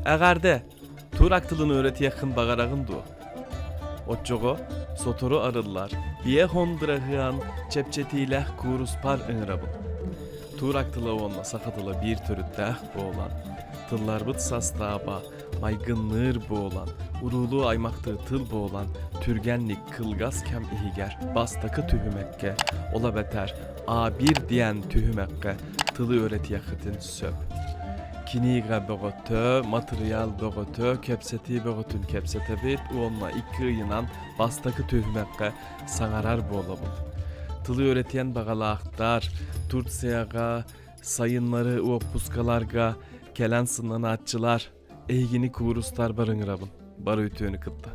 Ağarda Turak tılını öğretiyakın bağarağın du. Otçoğu sotoru arılar, biye hondırağıyan çepçetiyle kuruspar ıngırabın. Turak tılı onunla sakatılı bir törüttəh boğulan, tıllar bıt sastaba, maygınlır boğulan, urulu aymaktığı tıl boğulan, türgenlik kılgaz kem ihiger, bastakı tühümekke, ola beter, A1 diyen tühümekke, tılı öğretiyakıtın söp. Kiniga bögötö, materyal bögötö, kepseti bögötün kepsete bit, onunla iki yınan bastakı tühümekke sağarar boğulabın. Tılı öğretiyen bağalaqtar, Turtsiyaga, sayınları uopuskalarga, kelen sınanatçılar, eygini kuvrustar barıngırabın, barı ütüğünü kıtta.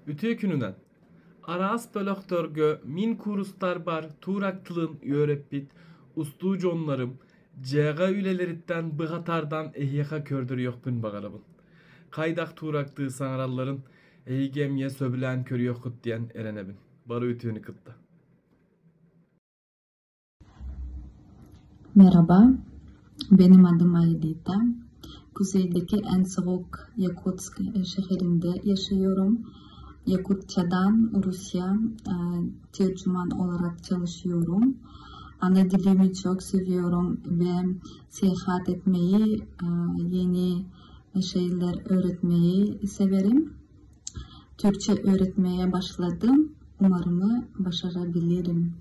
Ütüğü gününden, Aras bölöktörgö min kurustar bar Turak tılın yörep bit, ustujonlarım, Cega üleleritten bıhatardan ehyaka kördür yokpun bağarabın. Kaydak Turaktığı sanaralların eygemye söbülen körü yokut diyen erenebin. Barı ütüğünü kıtta. Merhaba, benim adım Aydita. Kuzeydeki en soğuk Yakutsk şehrinde yaşıyorum. Yakutçadan Rusya tercüman olarak çalışıyorum. Ana dilimi çok seviyorum ve seyahat etmeyi, yeni şeyler öğretmeyi severim. Türkçe öğretmeye başladım. Umarım başarabilirim.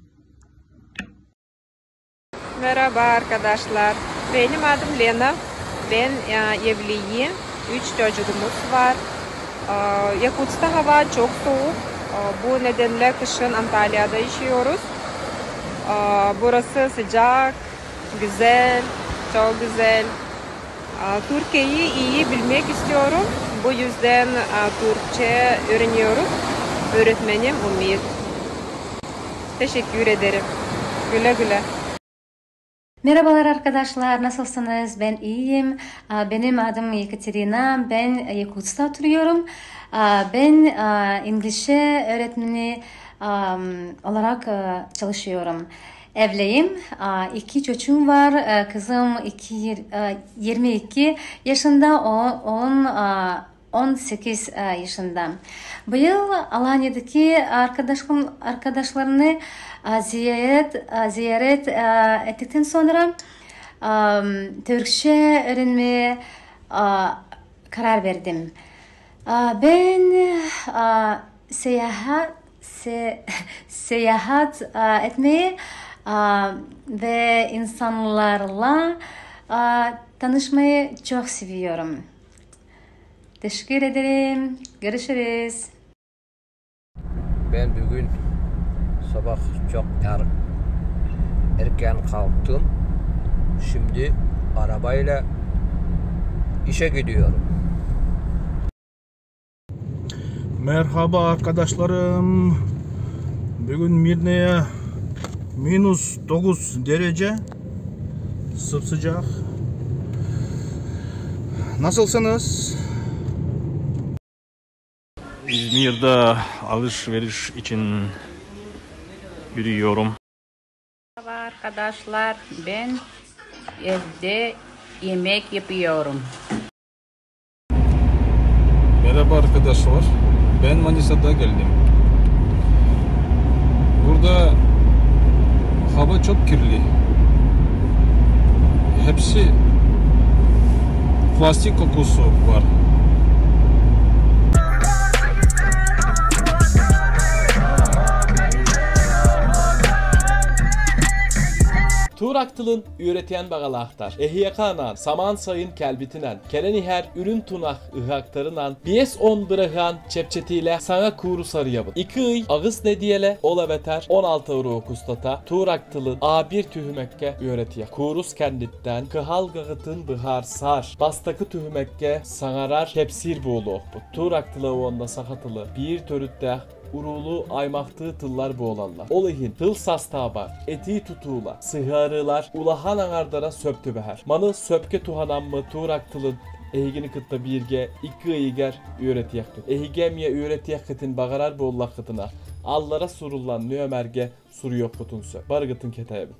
Merhaba arkadaşlar. Benim adım Lena. Ben evliyim. 3 çocuğumuz var. Yakutsk'ta hava çok soğuk. Bu nedenle kışın Antalya'da yaşıyoruz. Burası sıcak, güzel, çok güzel. Türkiye'yi iyi bilmek istiyorum. Bu yüzden Türkçe öğreniyoruz. Öğretmenim Umit. Teşekkür ederim. Güle güle. Merhabalar arkadaşlar, nasılsınız? Ben iyiyim. Benim adım Yekaterina. Ben Yakutsk'ta oturuyorum. Ben İngilizce öğretmeni olarak çalışıyorum. Evliyim. 2 çocuğum var. Kızım 22 yaşında, oğlum 18 yaşında. Bu yıl Alanya'daki arkadaşlarını ziyaret ettikten sonra Türkçe öğrenmeye karar verdim. Ben seyahat etmeyi ve insanlarla tanışmayı çok seviyorum. Teşekkür ederim. Görüşürüz. Ben bugün sabah çok erken kalktım. Şimdi arabayla işe gidiyorum. Merhaba arkadaşlarım. Bugün Mirne'ye -9 derece. Sıcak. Nasılsınız? İzmir'de alışveriş için yürüyorum. Merhaba arkadaşlar, ben evde yemek yapıyorum. Merhaba arkadaşlar, ben Manisa'da geldim. Burada hava çok kirli. Hepsi plastik kokusu var. Turak tılın üretiyen bağalaqtar, ehiyakanan, saman sayın kelbitinen, keleniher ürün tunak ıhaktarınan, biyes on bırağan çepçetiyle sana kuru sarıyabın. 2 ay ağız ne diyele, ola beter 16 euro kustata, Turak tılın A1 tühümekke üretiye. Kurus kenditten, kıhal gağıtın bıhar sar, bastakı tühümekke sanarar hepsir boğulu okbu. Turak tılı onda sakatılı, bir törütte urulu aymaktığı tıllar boğulallar. Olihin tıl sastaba, eti tutuğula, sıharılar, ulahan anardara söptü beher. Manı söpke tuhanan mı Turak tılın Ehigini kıtta birge iki iyiger öğretiyek kıt. Ehigemiye öğretiyek kıtın bağarar boğullak kıtına. Allara surullan nömerge suru yok kutunsu. Bargıtın ketayabın.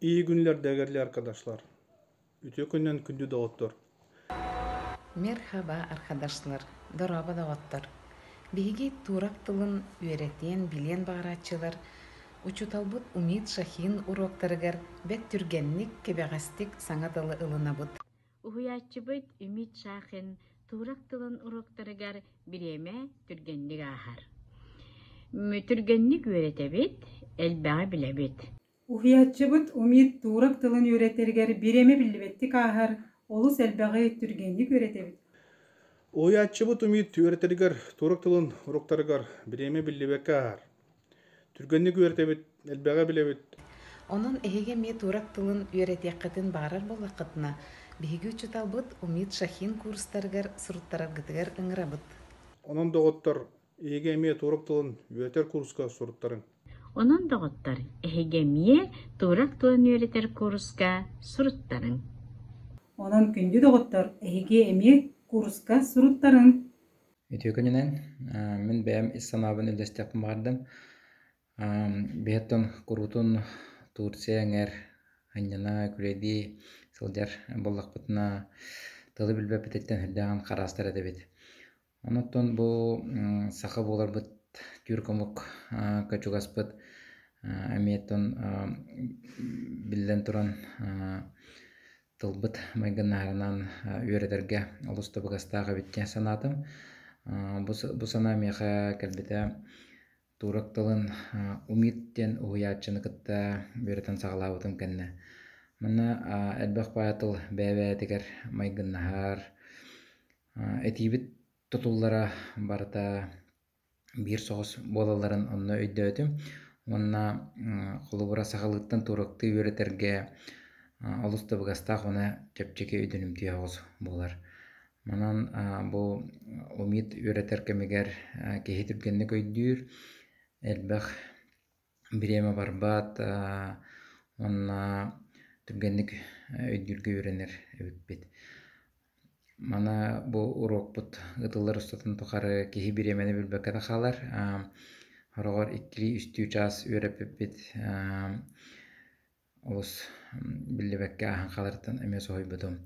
İyi günler değerli arkadaşlar. Ütükönden kündü doğuttur. Merhaba arkadaşlar, doraba doğuttur. Bihi turak tılın öğreten bilen bağıratçılar, uçutalbıt Umit Şahin uroktarıgar bet türgenlik kebeğastik sana dılı ılınabıt. Uhuyatçıbıt Ümit Şahin turak tılın uroktarıgar bireme türgenlik ahar. Türgenlik öğretebit, elbağa bilebit. Uhiyatçıbıt Umit turak tılın öğreterger bireme bilibettik ahar, olus elbağı türgenlik öğretebit. Uyatçıbıt Umit öğreterger turak tılın uroktarıgar bireme billibek ahar. Türgenlik öğretebit, elbağa bilebit. Onun ehegemi turak tılın öğretiyakıtın bağırar bolakıtına, bihi uçutalbıt Umit Şahin kurstarıgar suruttarar gıtıgar ıngırabıt. Onun doğuttur, ehegemiye turak tılın öğreter kurska suruttarın. Onun doğuttar ehegemiye turak tılın öğreter kurska suruttarın. Onun kündü doğuttur, ehege emi kurska suruttarın. Ütükönen men beğem issanabın ildestekim vardım. Behetton kurutun Tursiyanger hanyana kuredi sıljar bollakpıtına tılı bilbep etetten hürdağın karastar edebet. Onutton bu sağı bolarbıt türkomuk kaçugaspıt emiyetton bilden turan tılbıt mayganlarından öğreterge olusta bıgastağı bitken sanatım. Bu sana meha kelbete turak tılın umitten uhuyatçını kıtta öğreten sağlabıtım kenne. Mana elbaq bayatıl bebe teker mayganlar etibit tutullara barata bir soğuz bolaların onunla öydötüm. Ona kulubura sağlıktan turakты öğreterge olusta bıgastaq ona çepçeke ödünüm tiyağız bolar. Manan bu umit öğreterke meger kehi türgenlik öydür. Elbaq bireme barbat ona türgenlik öydürge öğrenir ebit. Mana bu urokput ıtıllar ustatan tokarı kehi biremeni bilbeke dakalar. Horogor ikkili üstü ças öğrepepit. Olus bilbekke ahan kalartan eme sohibudum.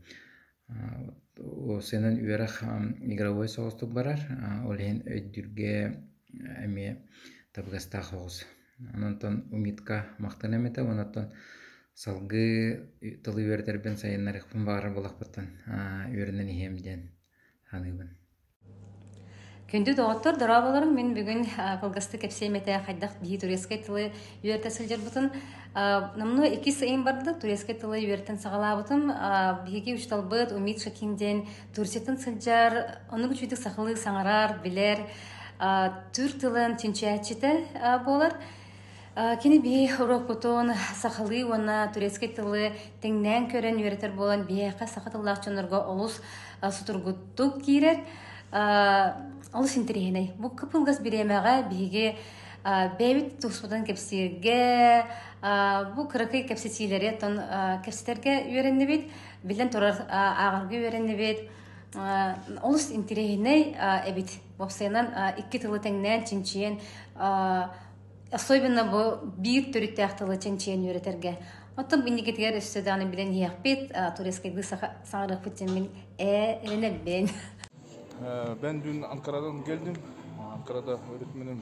O senin üyerak igravoy soğustuk barar. Olhen öydürge eme tabgastaq hoğuz. Onuntan umitka maqtan emete. Onuntan salgı tılı öğreterben sayınlarıqpın bağırır bolaqpıttan öğrenen ihemden hanıbın. Күндү доғыттар дораабаларым мен бүгүн кылгысты кепсемете хайдах бии турецкай тылы үйерте сылжырбытын. Намну 2 сайын барды турецкай тылы үйертен сағалабытым. Биги ушталбыт Умит Шакинден турсетін сылжар, оны күчүйдік сақылы саңарар, билер, түр тылын тинчиячите болар. Кені бии урок бутон сақылы оны турецкай тылы теңнен көрен үйертер болан бияқа сақатыллақчынырға олус сутургуттук кирер. Олус интерегеней. Бу кыпылгас биремеге биге бебит тусудан кепсиге бу кыракай кепсетилери тон кепсетерге үйреннебит, билен турар агарга үйреннебит. Олус интерегеней эбит. Бопсайнан 2 тылы теңнен чинчиен особенно бу бир төрүттәк тылы чинчиен үйретерге. Оттон биндигетер өстөданы билен яқпит турецкайды саңарык битен эленебен. Ben dün Ankara'dan geldim. Ankara'da öğretmenim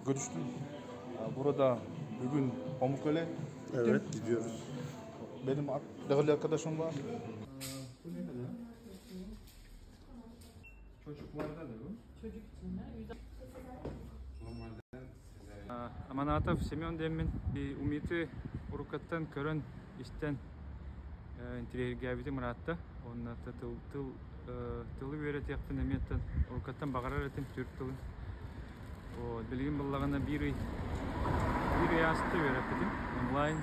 görüştüm. Burada bugün Pamukkale'ye gittim. Evet, gidiyoruz. Benim değerli arkadaşım var. Bu ne kadar? Çocuklarda da bu. Çocuk için Amanatov Semyon Demmin Umit'i urukattan körön işten intererge mıratta. Onlar da tılı öğretiyaktan emetten urukattan bağırar etim Türk tılı. O bilgin ballağına bir yastı öğretim online.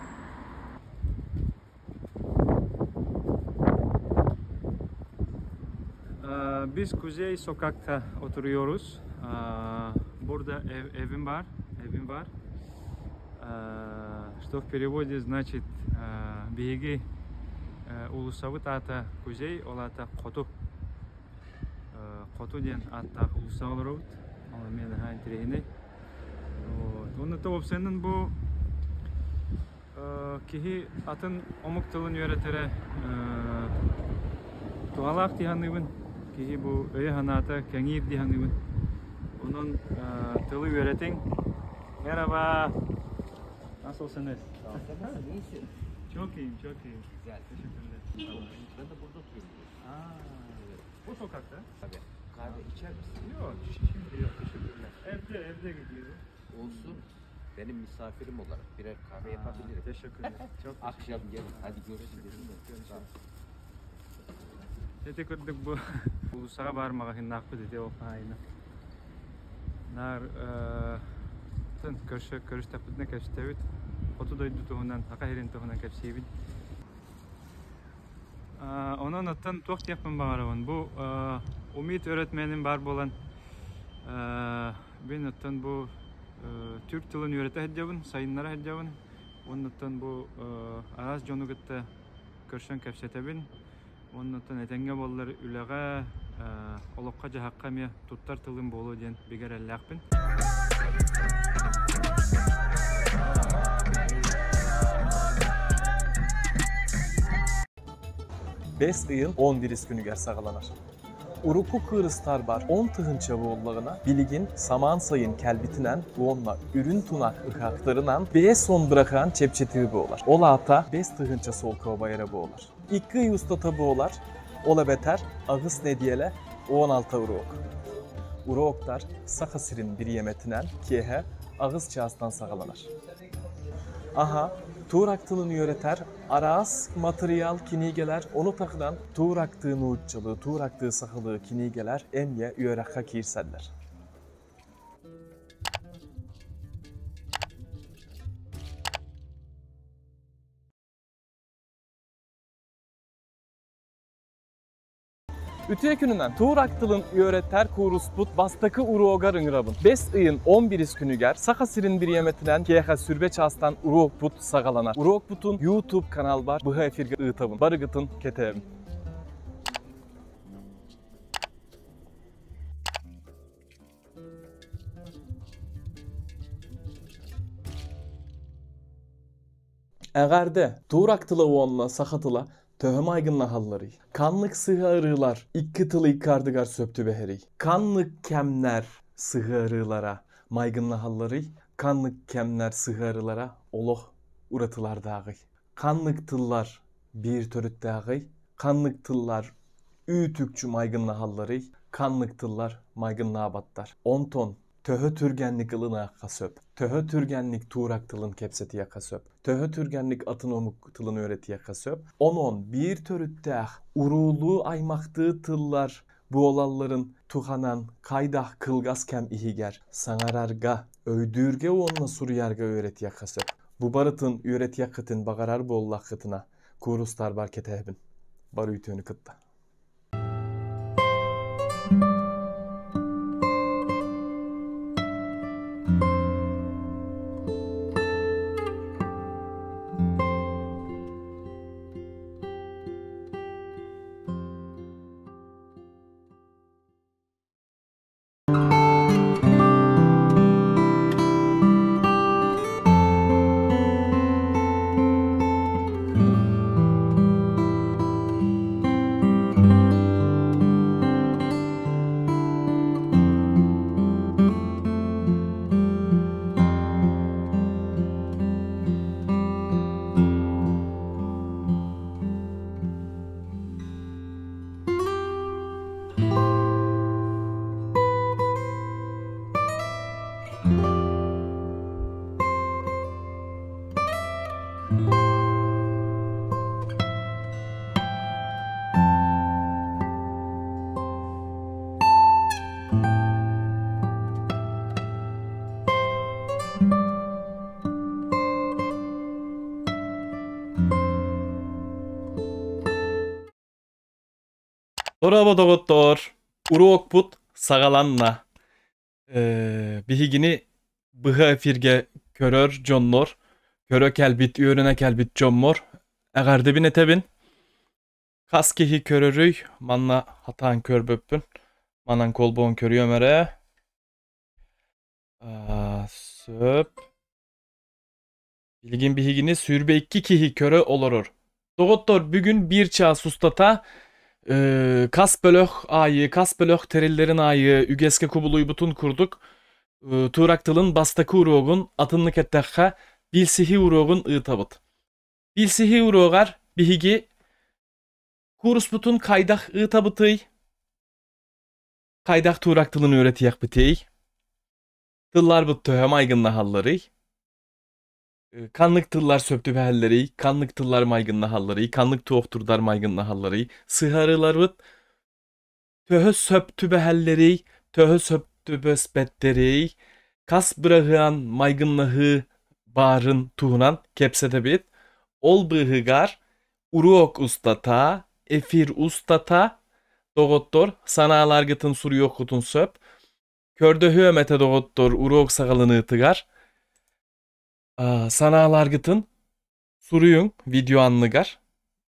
Biz Kuzey Sokak'ta oturuyoruz. Burada evim var. Что в переводе значит биги улусабыт ата Кузей, ол ата Коту. Коту ден ата улусабылырыбыт. Ол мен хан тирейне. Оны топсенин бу кихи атын омук тылын үйрөтере туалак диханыбын. Кихи бу өйө ханата кеңир диханыбын. Onun tığlı öğretin. Merhaba. Nasılsınız? Çok iyiyim. Güzel. Teşekkürler. Ben de burada oturuyorum. Evet. Bu sokakta? Tabii. Kahve içer misin? Yok, şimdi yok. Teşekkürler. Evde gidiyorum. Olsun. Benim misafirim olarak birer kahve yapabilirim. Teşekkürler. Çok Akşam gelin. Hadi görüşürüz. Teşekkürler bu. Ulusağa barmağa hinnaklı dedi o aynı. Нар тын көрүш тапытына кепстебит. Фото дойду туһунан, ака херин туһунан кепсебит. Онон аттан туак тияппын багарабын. Бу умит öğretmenim бар болан. Мен аттан бу түрк тилин öğrete hedjabын, сайыннара hedjabын. Онун аттан бу араз жонугутта көршөн кепсетебин. Онун аттан этенге боллар үлеге олокка жахакка ме туттар тылын болу ден бигер эллакпын. Bes ıyın 11 günü gersağılanar. Uruku kırıstar bar 10 tığınça boğullağına biligin saman sayın kelbitinen onunla ürün tunak ıkaklarından beye son bırakan çepçetiği boğular. Ola ata 5 tığınça sol kovayara boğular. 2 ustata boğular. Ola beter ağız nediyele 16 urok. Uroklar sakasirin bir yemetinen kehe ağız çağıstan sağalanar. Aha, tuğrak tılını yöreter, araz materyal kinigeler, onu takıdan tuğraktığı nuğutçılığı, tuğraktığı sakılığı kinigeler emye yörekha kirseller. Ütüye gününden tuğrak tılın öğreter kurusput bastakı uruogar ıngrabın. 5 ıyın 11 günü ger, sakasirin bir yemetinden keha sürbe çastan uruokput sağalanar. Uruokput'un YouTube kanal var, bıha efirge ığıtabın. Barıgıtın ketevin. Eğerde tuğrak tıla oğanla sakatıla töhüm aygınla halları. Kanlık sıhı arılar, iki tılı ikardıgar söptü beheri. Kanlık kemler sıhı arılara, maygınla halları. Kanlık kemler sıhı arılara, oloh uratılar dağı. Kanlık tıllar bir törüt dağı. Kanlık tıllar ütükçü maygınla halları. Kanlık tıllar maygınla abattar. 10 ton töhö türgenlik ılına akka söp. Töhö türgenlik tuğrak tılın kepseti yaka söp. Töhö türgenlik atın omuk tılın öğreti yaka söp. 10 bir törütteh uruğulu aymaktığı tıllar bu olalların tuhanan kaydah kılgaz kem ihiger. Sanararga öydürge onunla suruyarga öğreti yaka söp. Bu barıtın öğreti yakıtın bagarar bollak kıtına kurustar bar ketehbin. Bar ütüğünü kıtta. Bravo doktor. Uruok put sagalanna. Bihigini bıha efirge körör jonnor. Körö kelbit, üörüne kelbit jommor. Eğer bin etebin. Kaskihi körörüy. Manna hatan kör böppün. Manan kolboğun körüyor mere. Söp. Bilgin bihigini sürbe iki kihi körö olorur. Doğuttor bugün bir çağ sustata kas bölöh ayı, kas bölöh terillerin ayı, ügeske kubuluy butun kurduk. Turaktılın bastaki uruğun atınlık ettekha bilsihi uruğun ıtabıt. Bilsihi uruğar bihigi kurus butun kaydak ıtabıtıy. Kaydak turaktılın öğretiyak bitiy. Tıllar but töhem aygınla halları. Kanlık tıllar söptü behelleri, kanlık tıllar maygınla halları, kanlık tuğukturlar maygınla halları, sıharılar bıt töhö söptü behelleri, töhö söptü böspetleri, kas bırağıan maygınlahı bağırın tuğunan kepsete bit, ol bıhıgar, uruok ustata, efir ustata, doğuttor, sanalar gıtın suru yokutun söp, körde hüemete doğuttor, uruok sağalını ıtıgar, sanalar gıtın suruyun video anlıgar,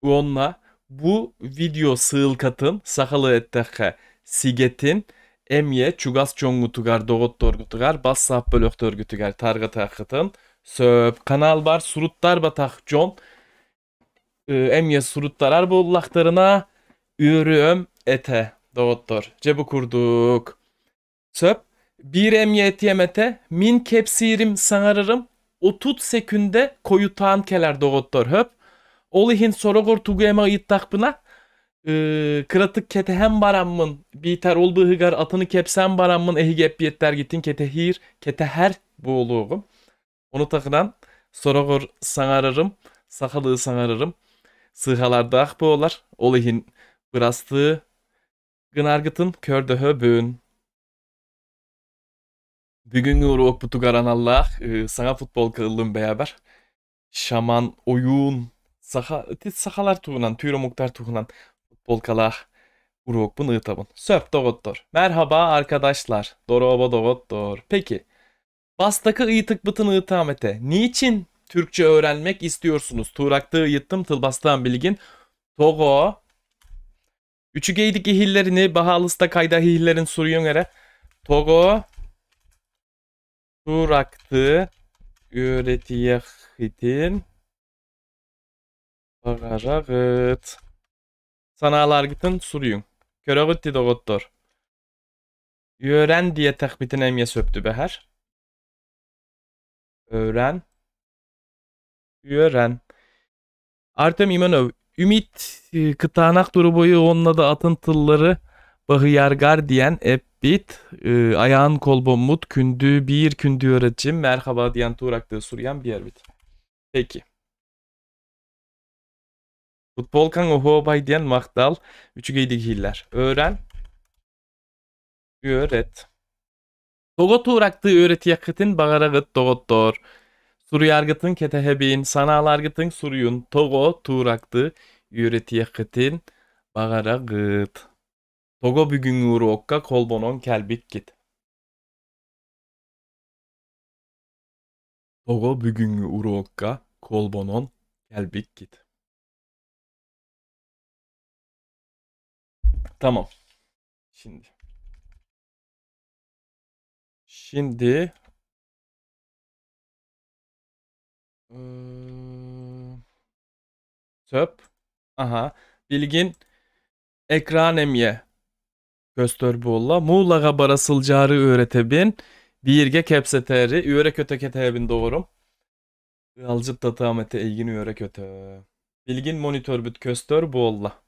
onunla bu video sığıl katın, sakalı ettekke sigetin, emye çugas çoğungutugar, doğuttor gutugar, bas sahip bölöktör gütügar, targıta akıtın, söp, kanal bar, suruttar batak jon, emye suruttar bollaklarına, ürüm ete, doğuttor, cebu kurduk. Söp, bir emye et yemete, min kepsirim sanarırım, 30 sekünde koyutan keler doğuttor höp. Olihin sorogor tugema yittak buna. Kıratık kete hem baramın biter oldu hıgar atını kepsen baramın ehi gep yetter gittin kete hir kete her bu oluğum. Onu takıdan sorogor sanarırım, sakalığı sanarırım. Sıhalarda ah bu olar. Olihin bırastığı gınargıtın körde höbün. Bugün uğruğuk butu garan Allah sana futbol kığıllığım beraber. Şaman, oyun, sakalar tuğunan, tüyro muktar tuğunan futbol kalah uğruğuk bunu ıtabın. Söp doğuttor. Merhaba arkadaşlar. Doroba doğuttor. Peki. Bastaki ıyıtık bıtın ıtamete. Niçin Türkçe öğrenmek istiyorsunuz? Tuğraktığı yıttım tılbastan bilgin. Togo. Üçü geydik ihillerini bahalısta kayda ihillerin suruyun ere. Togo. Tuğraktığı öğretiyehitin bağırağıt. Sanalar gıtın suruyun. Körögütti doğuttor. Öğren diye takbitin emye söptü beher. Öğren. Öğren. Artem İmanov. Ümit kıtanak duru boyu onunla da atın tılları bahıyargar diyen ebbit. Ayağın kolbomut kündü bir kündü öğretçim. Merhaba diyen tuğraktığı suruyan bir yer bit. Peki. Futbol kan oho bay diyen maktal. Üçü geydik hiller. Öğren. Öğret. Togo tuğraktığı öğreti yakıtın bağırağıt doğuttor. Suru yargıtın ketehebin, sanalar gıtın suruyun. Togo tuğraktığı öğreti yakıtın bağırağıt. Togo bugün uğruokka kolbonon kelbik git. Togo bugün uğruokka kolbonon kelbik git. Tamam. Şimdi söp. Aha. Bilgin ekran emye. Göster bolla. Muğlağa barasılcarı öğretebin. Birge kepseteri. Üre köte ketebin doğurum. Alcıt tatamete ilgin üre köte. Bilgin monitör büt köster bolla.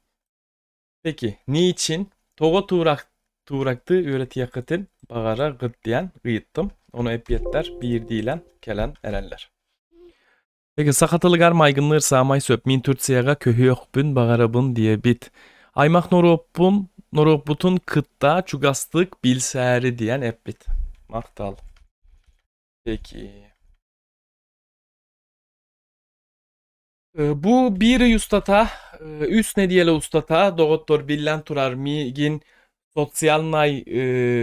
Peki. Niçin? Togo tuğraktı öğreti yakıtın bağara gıt diyen gıyıttım. Onu epiyetler bir diyen kelen erenler. Peki sakatılıgar maygınlır sağmay söp min Türkçe'ye köhü yokbün bağarabın diye bit. Aymak norobutun kıtta çugastık bilseri diyen ebbit. Maktal. Peki. Bu bir ustata, üst ne diyele ustata, doğuttor billen turar migin sosyal nay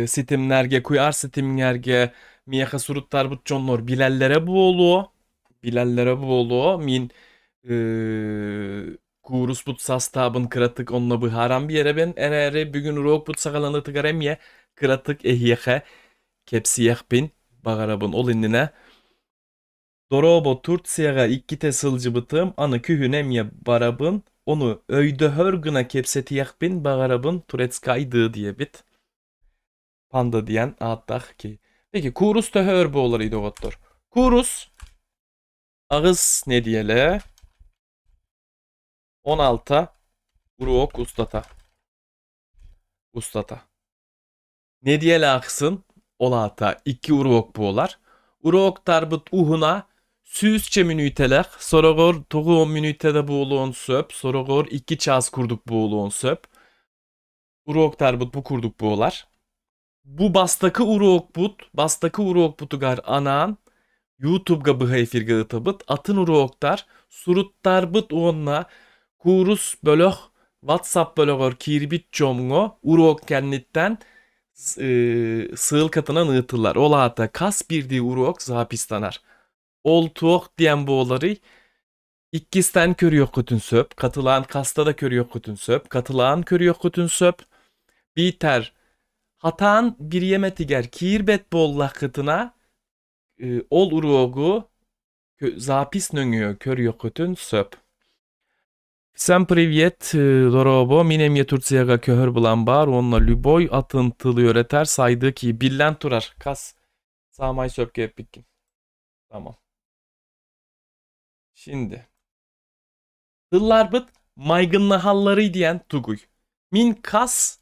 sitimlerge, kuyar sitimlerge miyehe suruttar butçonlar bilellere bu olu. Bilellere bu olu. Min kurus but sastabın kıratık onunla bu haram bir yere ben ere bugün roğuk but sakalanı tıgarem ye kıratık ehiyehe kepsiyeh bin bağarabın ol indine. Dorobo Turtsiyaga ikkite sılcı bıtım anı kühünem ye barabın onu öyde hörgüne kepsetiyeh bin bağarabın Turetskaydı diye bit. Panda diyen ağıttak ki. Peki kurus da hör bu olarıydı o gottor. Kurus ağız ne diyele? 16 uruok ustata. Ustata. Ne diyele aksın? Olata 2 uruok bu olar. Uruok tarbıt uhuna süzçe minütelek. Sorogor toğu 10 minütede bu oluğun söp. Sorogor 2 çaz kurduk bu oluğun söp. Uruok tarbıt bu kurduk bu olar. Bu bastaki uruok but. Bastaki uruok butugar anan. YouTube'ga bıhay firga ıtabıt. Atın uruoktar. Suruttar bıt onunla. Kurus bölög. WhatsApp bölögor kirbit çomgo. Uruok kenditten sığıl katına nığıtırlar. Ola hatta kas birdiği uruok zapistanar. Ol tuok diyen bu oları ikkisten körüyor kütün söp. Katılan kasta da körüyor kütün söp. Katılan körüyor kütün söp. Biter. Hatan bir yemetiger kirbet bolla kıtına ol uruogu zapis nöngüyor körüyor kütün söp. Всем привет, Dorobo. Minem ye Turtsiyaga köhör bulan bar. Onunla Lüboy atıntılı öğreter saydı ki billen turar. Kas. Sağmay söpke epikin. Tamam. Şimdi. Hıllar bıt maygınla halları diyen tuguy. Min kas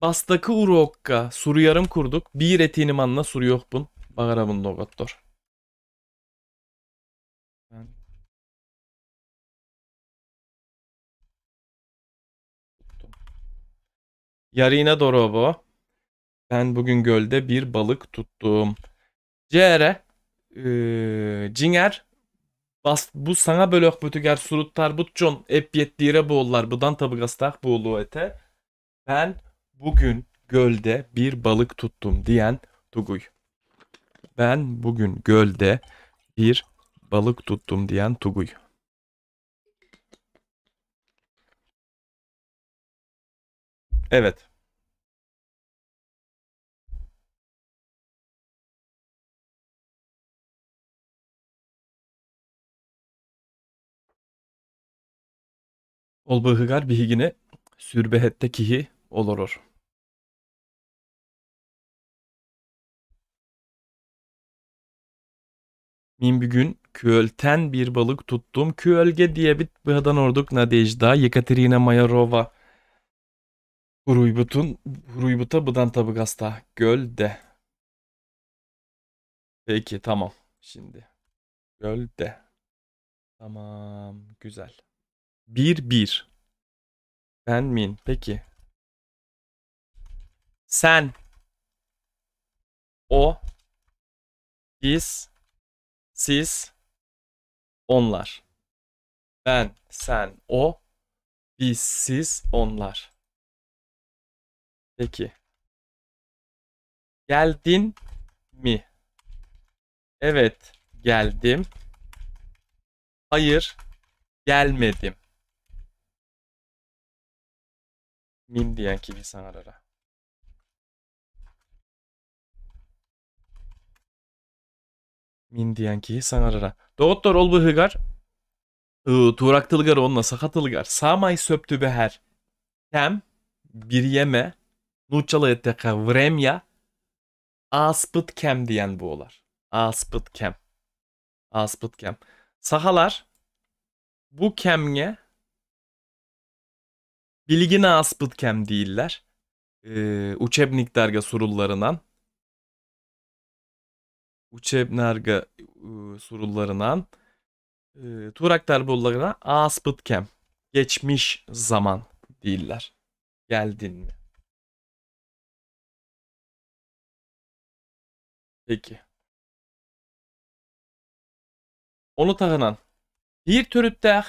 bastaki uruokka suru yarım kurduk. Bir etinim anla suru yok bun. Bağarabın logattor. Yarine Dorobo. Ben bugün gölde bir balık tuttum. Cere cinger bu sana bölök bütüger suruttar butçon ep yettire boğullar budan tabi gastak boğulu ete. Ben bugün gölde bir balık tuttum diyen Tuguy. Ben bugün gölde bir balık tuttum diyen Tuguy. Evet. Ol bıhıgar bihigine sürbehette kihi oloror. Min bugün költen bir balık tuttum. Kölge diye bit bıhadan orduk Nadejda Yekaterina Mayarova. Huruybuta bıdan tabi gasta gölde. Peki tamam şimdi. Gölde. Tamam güzel. 1-1. Ben min. Peki. Sen. O. Biz. Siz. Onlar. Ben. Sen. O. Biz. Siz. Onlar. Peki. Geldin mi? Evet. Geldim. Hayır. Gelmedim. Min diyen ki bir sana arara. Min diyen ki sana arara. Doktor ol bıhıgar. Turaktılgar onunla sakatılgar. Samay söptü beher. Kem. Bir yeme. Nuçalı etteka vremya. Aspıt kem diyen bu olar. Aspıt kem. Aspıt kem. Sahalar. Bu kemge. Bilgine aspıt kem değiller. Uçebniklerge surullarından. Uçebnerge surullarından. Turaktar bollarına aspıt kem. Geçmiş zaman değiller. Geldin mi? Peki. Onu tağınan. Bir törüttəh.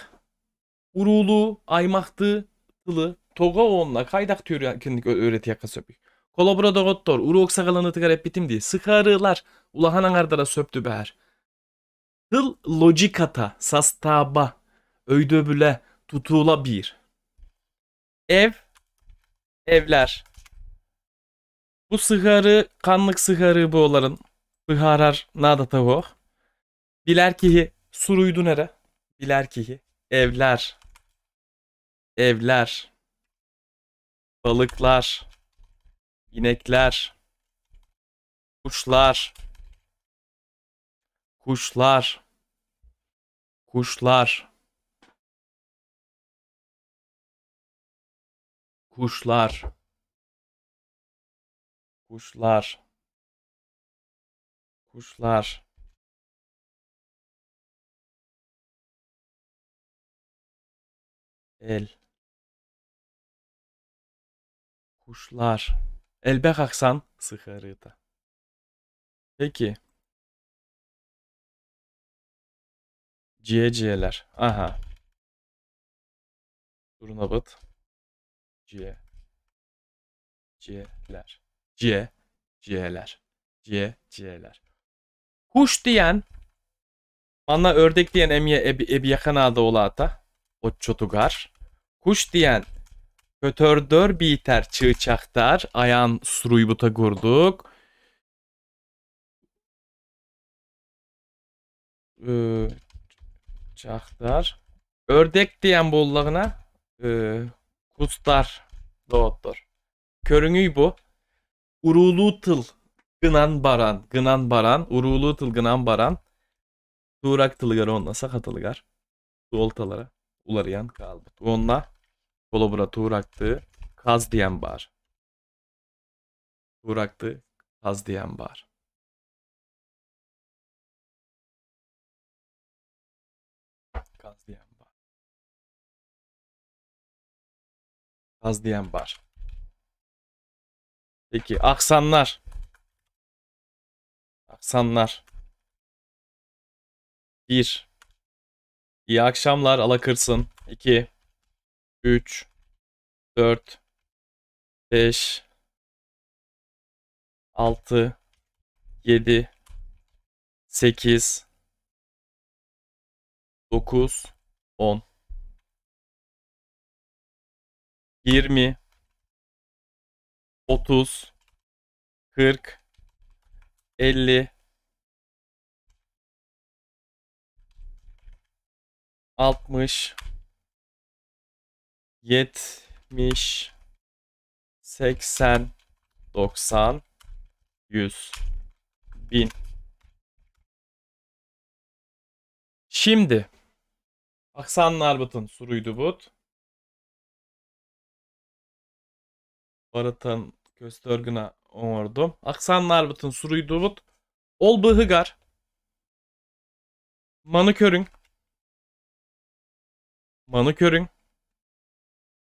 Urulu, aymaktı, tılı. toga onunla kaydak türkenlik öğretiye kasöpü. Kolobroda gottor, uruk sağalanı tıgar hep bitim diye. Sıkarılar, ulahanan ardara söptü behar. Tıl logikata, sastaba, öydöbüle, tutuğula bir. Ev, evler. Bu sıgarı, kanlık sıgarı bu oların. Bıharar nada tavuk. Biler ki suruydu nere? Biler ki evler. Evler. Balıklar. İnekler. Kuşlar. Kuşlar. Kuşlar. Kuşlar. Kuşlar. Kuşlar. El. Kuşlar. Elbek aksan sıkarıda. Peki. Ciğerler. Aha. Duruna bat. Ciğer. Ciğerler. Ciğerler. Ciğerler. Kuş diyen bana ördek diyen ebi yakın adı olata. O çotugar. Kuş diyen kötördör biter çığçaktar. Ayağın suruybuta gurduk. Çaktar. Ördek diyen bollağına kustar doğuttur. Körüngüy bu. Urulu tıl gınan baran. Urulu tıl gınan baran. Tuğrak tılıgar onunla sakatılıgar. Doltalara ularayan kaldı. Onunla kolobura tuğraktı. Kaz diyen bar. Tuğraktı. Kaz diyen bar. Kaz diyen bar. Kaz diyen bar. Peki aksanlar. Aksanlar. 1. İyi akşamlar alakırsın. 2. 3. 4. 5. 6. 7. 8. 9. 10. 20. 30. 40. 50. 60. 70. 80. 90. 100. 1000. Şimdi aksanlar butun suruydu but. Barıtan köstörgüne oňordum. Aksanlar butun suruydu but. Ol bıhıgar. Manı körüň. Manı körüň.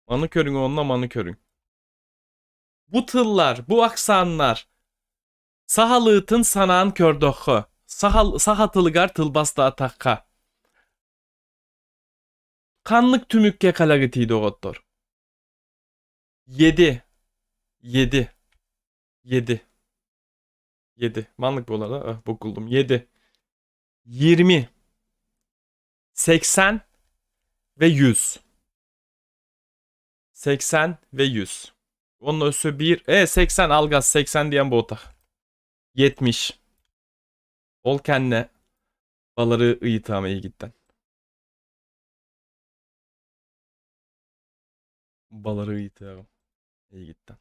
Manı körüň onunla manı körüň. Bu tıllar, bu aksanlar sahalıtın sanan kördoğu. Sahatılıgar tılbasta atakka. Kanlık tümükke kalagitiydi oğuttur. 7. 7. 7. 7. Manlık bu olada. Bokuldum. 7. 20. 80 ve 100. 80 ve 100. Onun ösü 1. 80 algaz 80 diyen bu otak. 70. Ol kendine baları ıyıtama iyi gitten. Baları ıyıtama iyi gitten.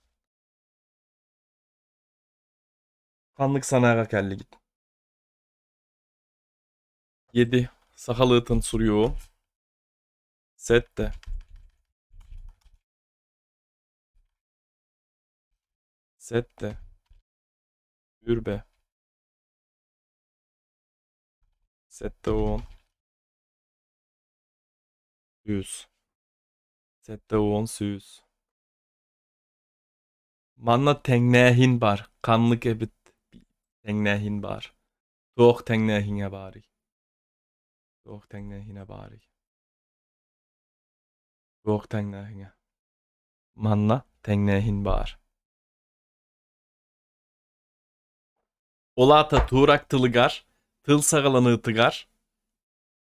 Kanlık sanağa kelli git. 7. Sakalığıtın suruyor. Sette. Sette. Ürbe. Sette 10. 100. Sette 10 100. Manna tengnehin bar. Kanlık ebit tengnehin bar. Doğ tengnehine bari. Doğ tengnehine bari. Doğ tengnehine. manna teňnehin bar. Olata turak tılıgar, tıl sağalanı tıgar,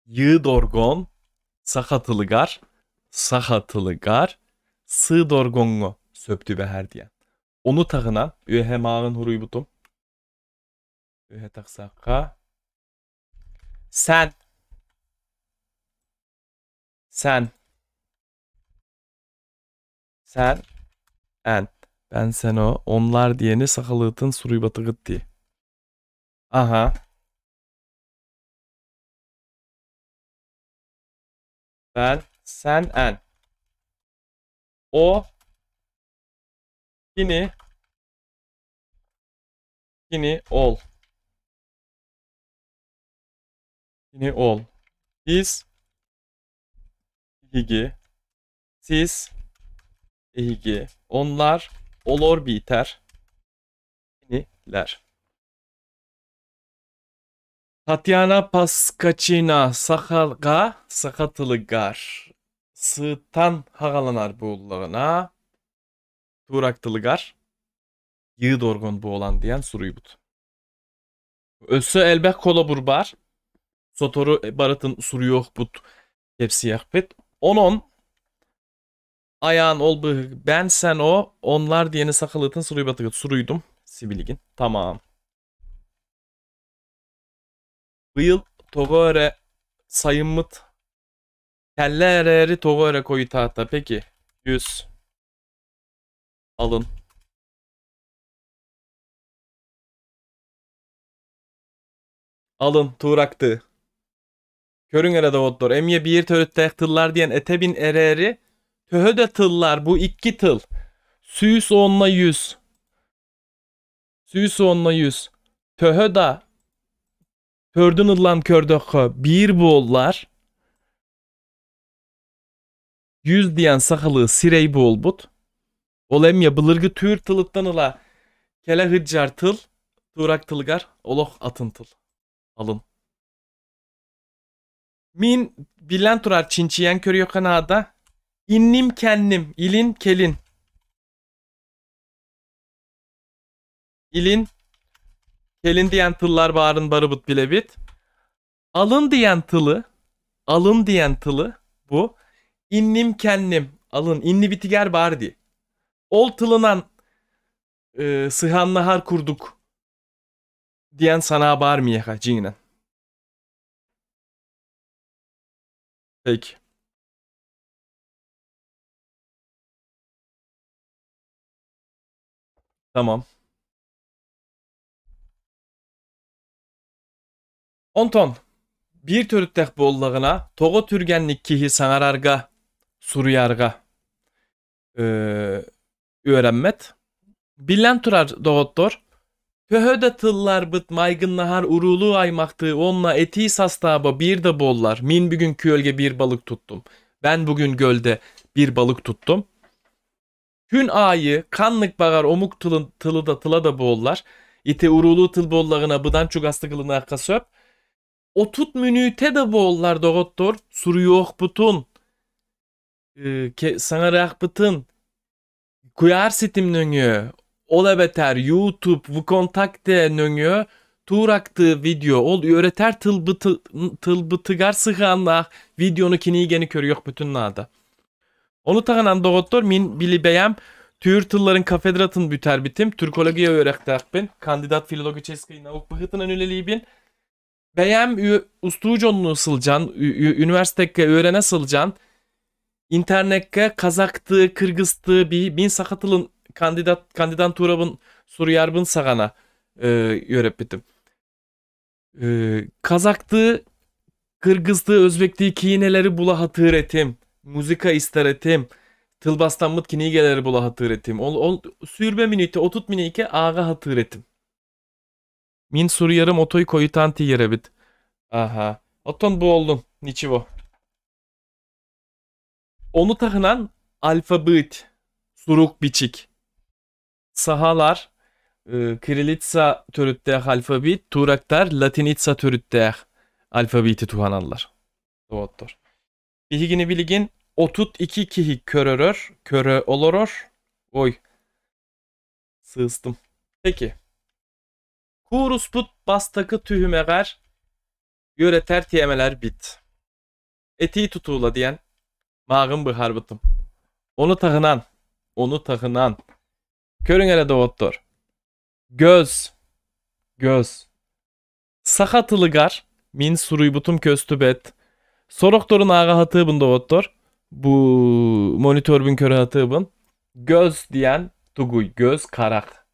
yığ dorgon, saha tılıgar, sığ dorgongo söptü beher diyen. Onu tağınan, öhe mağın huruy butum. Öhe taksakka. Sen. En. Ben sen o, onlar diyeni sakalıtın suruy batıgıt diye. Aha. Ben, sen, en. O. Kini ol. Kini ol. Biz. Higi. Siz. Higi. Onlar. Olor biter. Kiniler. Tatyana Paskachina sakatılıgar. Sığtan hagalanar boğullağına. Turaktılıgar. Yığ dorgon bu olan diyen suruy but. Össü elbek kola burbar. Sotoru baratın suru yok but. Hepsi yakbet. Onun ayağın ol bıhık. Ben sen o. Onlar diyeni sakalıtın suruy batıgıt. Suruydum. Sibiligin. Tamam. Bu yıl Togo're sayımıt. Kelle ereri Togo're koyu tahta. Peki. 100. Alın. Alın tuğraktı. Körün erede ottor. Emye bir törüttek tıllar diyen etebin ereri. Töhö de tıllar. Bu 2 tıl. Süyüs onla 100. Töhö da tördün ıllan kördökö. Bir bollar. 100 diyen sakalı sirey bol but. Ol emye bılırgı tür tılıttan ıla. Kele hıccar tıl. Tuğrak tılgar. Olok atın tıl. Alın. Min bilen turar çinçiyen körüyor kanada. İnnim kendim. İlin kelin. İlin kelin diyen tıllar bağırın barıbıt bilebit. Alın diyen tılı bu. İnnim kendim. Alın. İnni bitiger bardi. Ol tılınan sıhan nahar kurduk diyen sana bağırmaya cingen. Peki. Tamam. Onton. Bir törüttek bollağına togo türgenlik kihi sanararga suruyarga öğrenmet. Bilen turar doğuttor. Töhöde tıllar bıt maygın nahar urulu aymaktı onunla eti sastaba bir de bollar. Min bugün kölge bir balık tuttum. Ben bugün gölde bir balık tuttum. Gün ayı kanlık bağar omuk tılı da bollar. İte urulu tıl bollarına bıdan çugastı kılına arka söp. O tut münüte de bollar doğuttor. Suru yok butun. Sana rak bıtın. Kuyar sitim nöngü. Ola beter YouTube bu kontakte nöngü. Tuğraktı video ol öğreter tılbıtıgar sığanlar. Videonu kini geni kör yok bütün nada. Onu tağınan doğuttor min bili beyem. Tür tılların kafedratın büter bitim. Türkologiya öğrektak ben. Kandidat filologi çeskayı navuk bıhıtının üleliği bin. Beyem ustuğuconluğu sılcan. Üniversiteke öğrene sılcan. İnternette Kazaktı, Kırgıztı bin sakatılın kandidat turabın suruyarbın sagana öğretmedim. Kazaktı, Kırgıztı, Özbekti kineleri bula hatır etim. Muzika ister etim. Tılbastan mıt kinigeleri bula hatır etim. Sürbe minüte, otut minüke ağa hatır etim. Min suruyarım otoy koyutanti yere bit. Aha. Oton bu oldun. Niçivo. Onu takınan alfabet, suruk biçik. Sahalar, Kirilitsa törütteh alfabet, turaktar Latinitsa törütteh alfabeti tuhanallar. Doğuttur. Bihigini biligin Otut iki kihi körörör. Köre oloror. Oy. Sığыстım. Peki. Kurusput bastakı tühümeğer. Yöreter tiyemeler bit. Eti tutuğla diyen. Mağın bıhar bıtım. Onu tağınan. Onu tağınan. Körün ele doğuttur. Göz. Göz. Sakatılıgar. Min suruybutum köstübet. Soroktorun ağa hatıbın doğuttur. Bu monitorbün köre hatıbın. Göz diyen tuguy. Göz karak.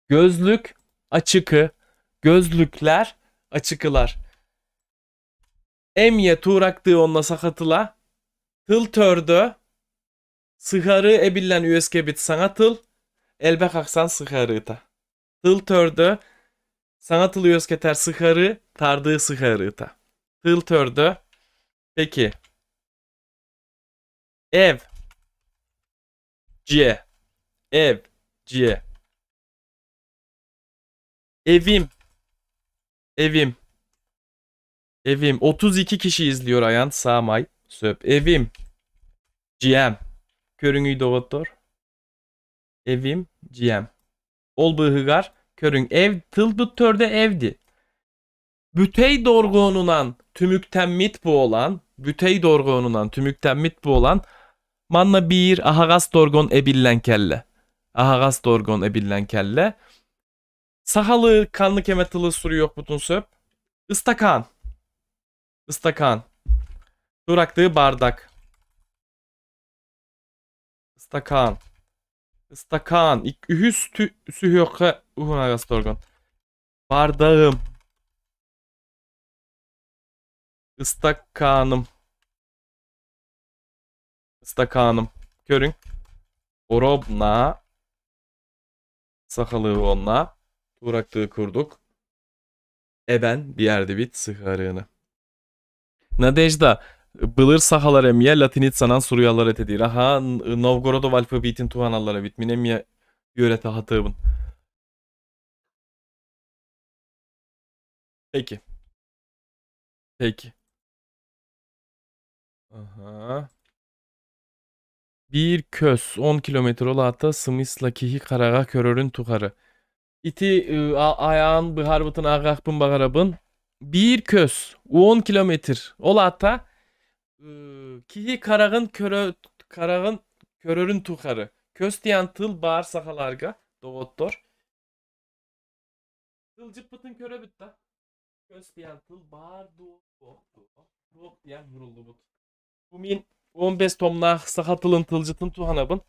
Gözlük açıkı. Gözlükler açıkılar. Emye tuğraktığı onunla sakatıla. Tıl tördü. Sıharı ebillen üyeskebit sana tıl. Elbe kaksan sıharı ta. Tıl tördü. Sana tıl üyesketer sıharı. Tardığı sıharı ta. Tıl tördü. Peki. Ev. Ciye. Ev. Ciye. Evim. Evim. Evim. 32 kişi izliyor ayan. Sağmay. Söp. Evim. Ciyem. Körüngüy doğuttur. Evim. Ciyem. Ol bıhıgar. Körün ev. Tıl törde evdi. Bütey dorgonunan tümükten mit bu olan. Bütey dorgonunan tümükten mit bu olan. Manna bir ahagas dorgon ebillen kelle. Ahagas dorgon ebillen kelle. Sahalı kanlı kemetılı suru yok butun söp. Istakan. Istakan. Duraktığı bardak. Istakan. Istakan. Ühüs sühyoka uhun ahagas dorgon. Bardağım. Istakanım. Istakanım. Körün. Orobna. Sahalığı onunla. Duraktığı kurduk. Eben bir yerde bit sıharığını. Nadejda. Bılır sahalar emiye latinitsanan suruyalar etedir. Aha Novgorodov alfabetin tuhanallara bit. Minemiye yörete hatıbın. Peki. Peki. Aha. Bir kös 10 kilometre ola hatta Smysla kihi karaga körörün tukarı. İti ayağın bıharbıtın ağakpın bağarabın. Bir kös 10 kilometre ola hatta kihi karagın körörün tukarı. Kös diyen tıl bağır sakalarga doğuttur. Tılcıp bıtın köre bitta. Kös diyen tıl bağır doğut diyen vuruldu but. Bu min 15 tomna sakatılın tılcıtın tuhanabın.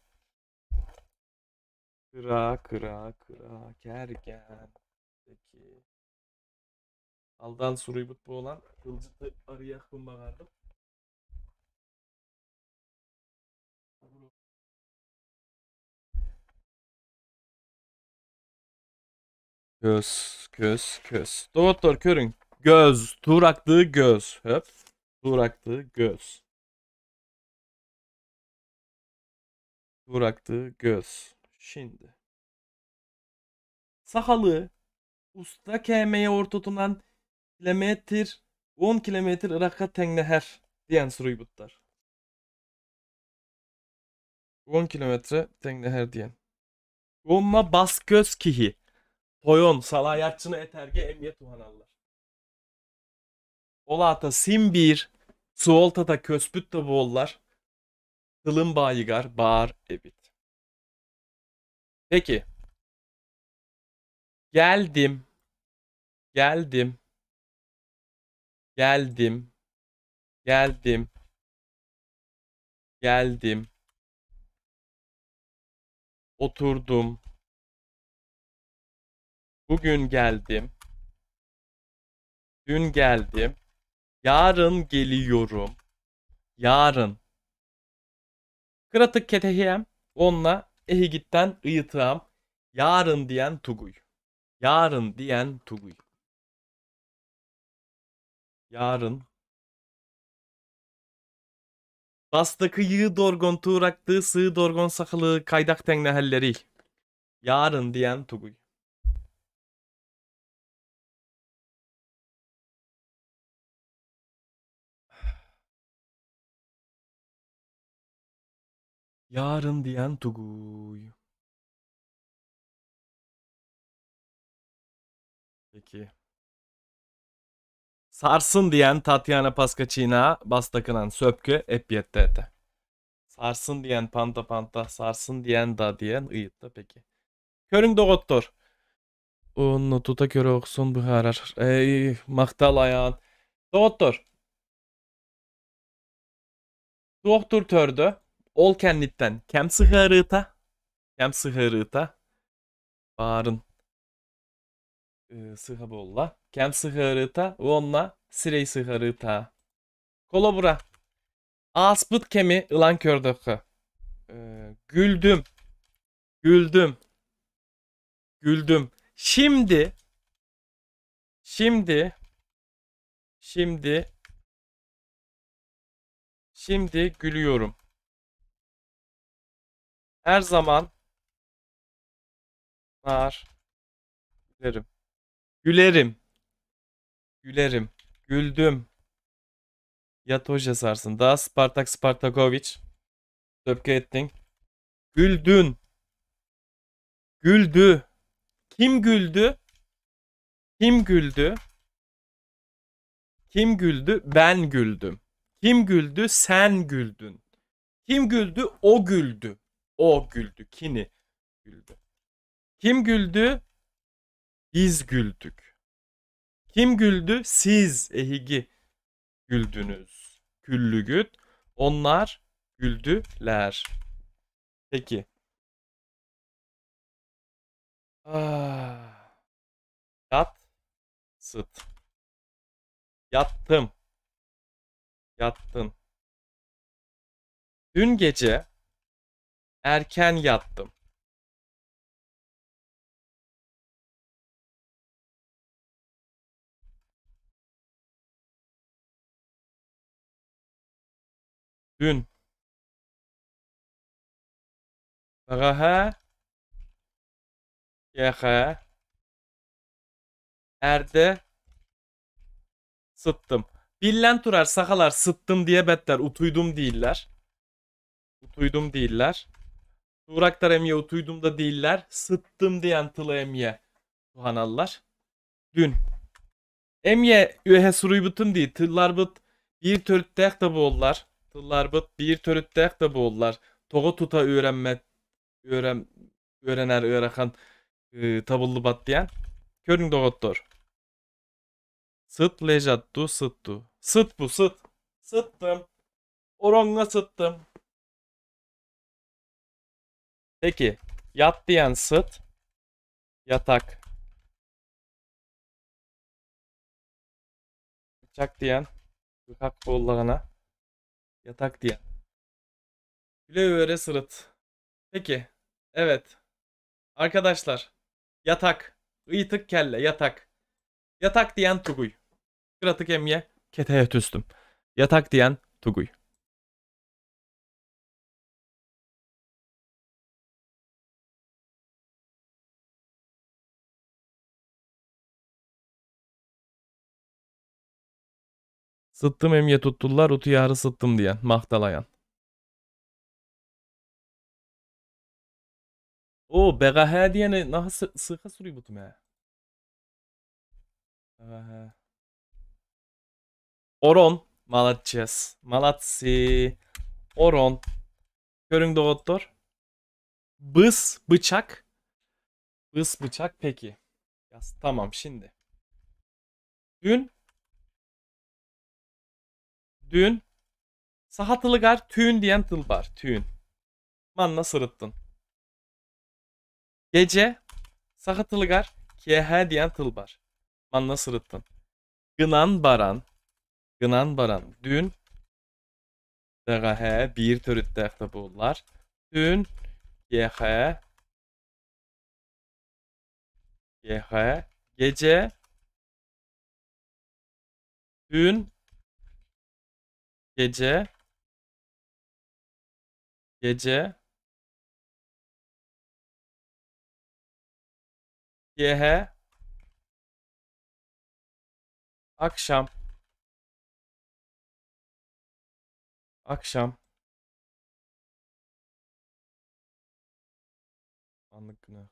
Kıra kergen. Peki. Aldan suruybut bu olan tılcıtı arıyak bun bağardım. Köz. Doktor körün. Göz. Tuğraktığı göz. Höp. Tuğraktığı göz. Tuğraktığı göz. Şimdi. Sahalı. Usta kemeye ortutunan kilometre 10 kilometre Irak'a tenneher diyen suruybutlar. 10 kilometre tenneher diyen. Onunla bas göz kihi. Toyon salayatçını eterge emniyet uhanallar. Olata simbir suoltata köspüt de bollar. Tılın bağıgar bağır ebit. Peki. Geldim. Oturdum. Bugün geldim. Dün geldim. Yarın geliyorum. Yarın. Kıratık ketehiyem. Onunla ehigitten ıyıtığım. Yarın diyen tuguy. Yarın diyen tuguy. Yarın. Bastakı yığ dorgon tuğraktığı sığ dorgon sakılı kaydak tennehelleri. Yarın diyen tuguy. Yarın diyen Tuguy. Peki. Sarsın diyen Tatyana Paskachina bastakınan söpkü epyettete. Sarsın diyen panta panta, sarsın diyen da diyen ıyıtta peki. Körün doktor. Onu tuta köre oksun bu harar. Ey maktal ayağın. Doktor. Doktor tördü. Ol kenditten. Kem sıharıta. Kem sıharıta. Bağırın. Sıha bolla. Kem sıharıta. Onunla sirey sıharıta. Kolobura. Aspıt kemi ılan kördökü. Güldüm. Güldüm. Güldüm. Şimdi. Şimdi. Şimdi. Şimdi gülüyorum. Her zaman var. Gülerim. Gülerim. Gülerim. Güldüm. Yatoje sarsın. Da Spartak Spartakovic. Söpke ettin. Güldün. Güldü. Kim güldü? Kim güldü? Kim güldü? Ben güldüm. Kim güldü? Sen güldün. Kim güldü? O güldü. O güldü. Kini güldü. Kim güldü? Biz güldük. Kim güldü? Siz ehigi güldünüz. Güllügüt. Onlar güldüler. Peki. Yat. Sıt. Yattım. Yattın. Dün gece erken yattım. Dün. Raha. Yaha. Erde. Sıttım. Billen turar sakalar sıttım diye betler. Utuydum değiller. Utuydum değiller. Turaktar emiye utuydum da değiller. Sıttım diyen tılı emiye. Tuhanallar. Dün. Emiye ühe suruybutun değil. Tıllar bıt bir törüttek de boğullar. Tıllar bıt bir törüttek de boğullar. Toğu tuta öğrener öğrekan tabıllı bat diyen. Körün doktor. Sıt lejattu sıttu. Sıt bu sıt. Sıttım. Oronga sıttım. Peki. Yat diyen sıt. Yatak. Bıçak diyen. Bıçak kollarına. Yatak diyen. Güle öğre sırıt. Peki. Evet. Arkadaşlar. Yatak. Iyıtık kelle. Yatak. Yatak diyen Tuguy. Kıratık emye. Keteye tüstüm. Yatak diyen Tuguy. Sıttım emye tuttular. Utu yarı sıttım diyen. Mahtalayan. O begahe diyene nasıl sıka sürüyor butum ya. Begahe. Oron. Malatçıyız. Malatsi. Oron. Körün doktor. Bıs bıçak. Bıs bıçak peki. Yaz. Tamam şimdi. Dün. Dün. Sahatılıgar tüğün diyen tıl var. Tüğün. Manna sırıttın. Gece. Sahatılıgar kiyehe diyen tıl var. Manna sırıttın. Gınan baran. Gınan baran. Dün. Dagahe bir törütte boğullar. Dün. Yehe. Yehe. Gece. Dün. Gece. Gece. Yehe. Akşam. Akşam. Anlık günah.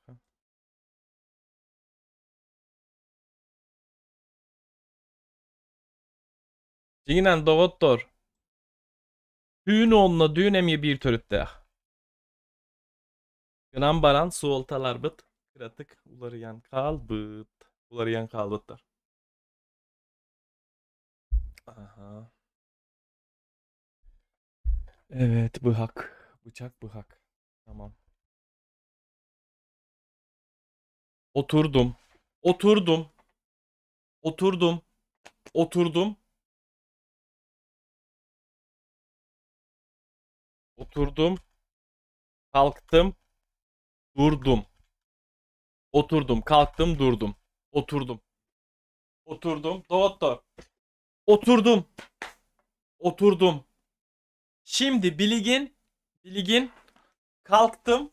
Ciginen doktor. Düğün onunla düğün emye bir törütte. Gınan baran suoltalar bıt. Kıratık uları yan kalbıt. Uları yan kalbıtlar. Aha. Evet, bıhak. Bıçak bıhak. Tamam. Oturdum. Oturdum. Oturdum. Oturdum. Oturdum. Kalktım. Durdum. Oturdum. Kalktım. Durdum. Oturdum. Oturdum. Doktor. Oturdum. Oturdum. Şimdi biligin kalktım.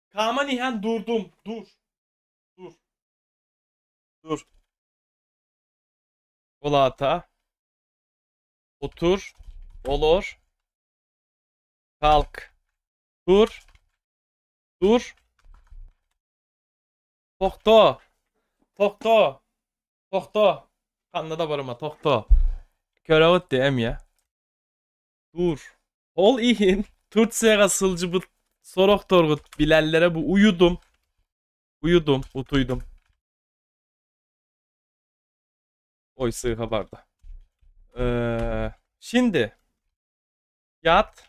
Kama nihen durdum. Dur. Dur. Dur. Olata. Otur. Olur. Kalk. Dur. Dur. Tokto. Tokto. Tokto. Kanada barıma tokto. Köravut diyem ya. Dur. Ol ihin. Turtsega sılcı bu sorok torgut bilellere bu uyudum. Uyudum. Utuydum. Oy sığha barda. Şimdi. Yat.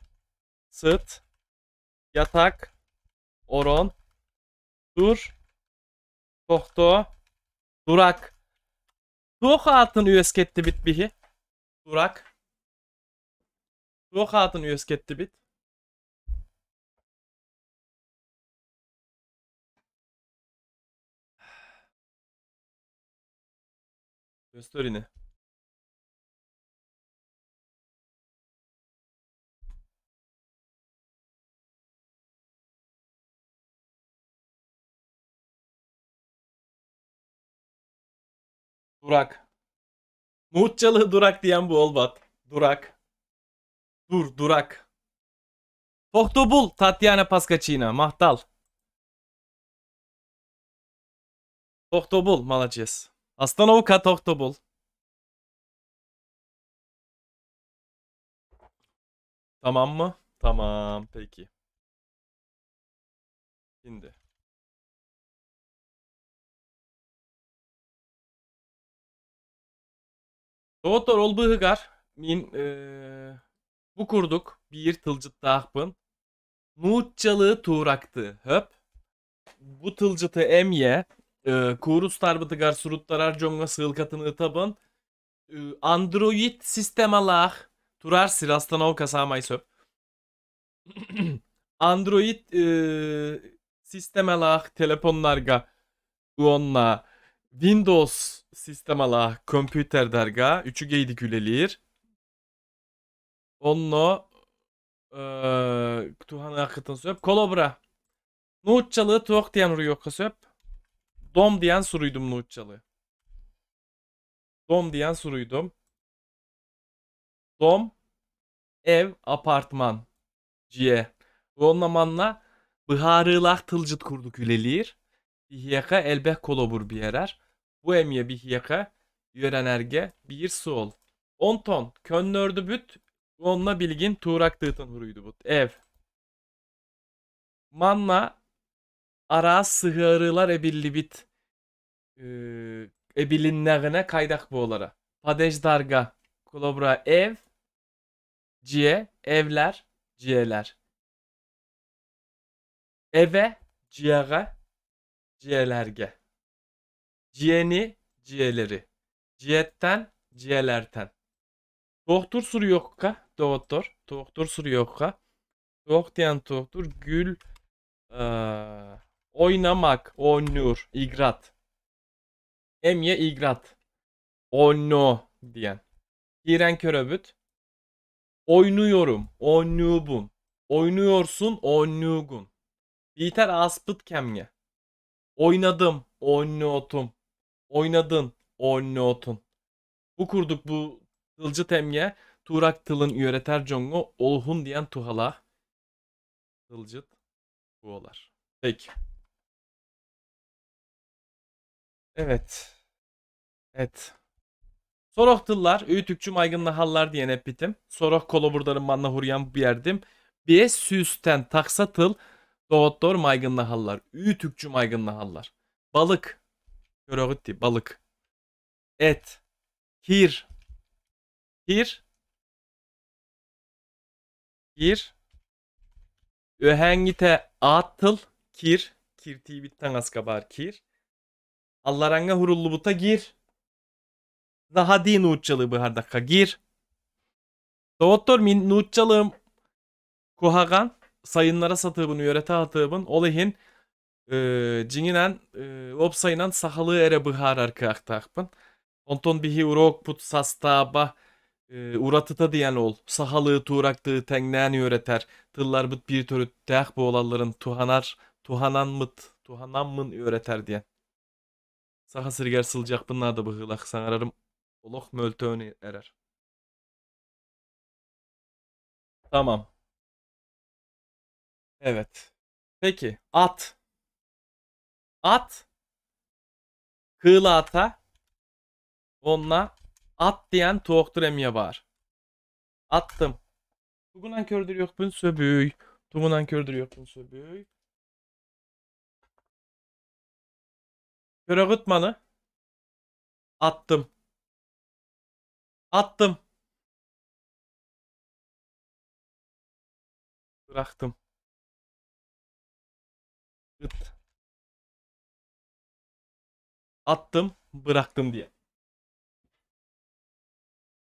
Sıt. Yatak. Oron. Dur. Tokto. Durak. Tuğ hatın üyesketti bit bihi. Durak. Tuğ hatın üyesketti bit. Gösterini. Durak. Muğutçalı durak diyen bu olbat. Durak. Dur durak. Tohtobul Tatyana Paskachina. Mahtal. Tohtobul Malaches. Astanovka Tohtobul. Tamam mı? Tamam peki. Şimdi. Doktor ol bıhıgar. Min bu kurduk. Bir tılcıt dağpın. Nuğutçalığı tuğraktı. Höp. Bu tılcıtı emye. Kurus tarbıtıgar surutlarar jonga sığılkatını ıtabın. Android sistemalah. Turar sirastanovka samay söp. Android sistemalah telefonlarga uonna Windows sistemalah kompüterderga üçü geydik ülelir. Onno tuhana akıtın söp. Kolobra. Nuğutçalığı tuğuk diyen uru yok söp. Dom diyen suruydum nuğutçalığı. Dom diyen suruydum. Dom. Ev. Apartman. Ciye. Onlamanla bıharılak tılcıt kurduk ülelir. Bihiyaka elbeh kolobur bir yerer. Bu emye bihiyaka yörenerge bir su ol. 10 ton könnördü büt. Onunla bilgin tuğrak tığıtın huruydu bu. Ev. Manla ara sığırılar ebilli bit. Ebilinlerine kaydak bu olara. Padej darga. Kolobra ev. Ciye. Evler. Ciyeler. Eve. Ciyere. Ciyelerge. Ciyeni. Ciyeleri. Ciyetten. Ciyelerten. Doktor suru yokka. Doktor. Doktor suru yokka. Dok diyen doktor. Gül. Oynamak. Oynur. İgrat. Emye igrat. Oyno diyen. İren köröbüt. Oynuyorum. Oynubun. Oynuyorsun. Oynugun. Biter aspıt kemge. Oynadım. Oynotum. Oynadın. Oynotun. Bu kurduk bu tılcı temye. Tuğrak tılın üreter congo. Olhun diyen tuhala. Tılcıt. Bu olar. Peki. Evet. Evet. Sorok tıllar, üytükçü maygınlı hallar diyen hep bitim. Sorok kolo burdarım manna huryan bir yerdim. Bir süsten taksa tıl, doğuttor maygınlı hallar. Üytükçü maygınlı hallar. Balık. Görogütti, balık. Et. Hir. Hir. Hir. Öhengite atıl. Kir. Kir tibitten askabar kir. Allaranga hurullu buta gir. Daha din uççalığı bu her dakika gir. Doğuttor min nuççalığım kuhagan sayınlara satıbın yörete atıbın olihin cinginen opsayınan sahalığı ere bıhar arka aktakpın. Onton bihi urok put sastaba uratıta diyen ol. Sahalığı tuğraktığı tengneni öğreter. Tıllar bıt bir törü teh bu olalların tuhanan mın öğreter diyen. Saha sirger sılacak bunlar da bıhılak sanararım. Olok möltöğünü erer. Tamam. Evet. Peki. At. At. Kığla ata. Onunla at diyen tuğoktur emiye var. Attım. Tugunan kördür yok bun söbüy. Tugunan kördür yok bun söbüy. Körogutmanı. Attım. Attım. Bıraktım. Gıt. Attım. Bıraktım diye.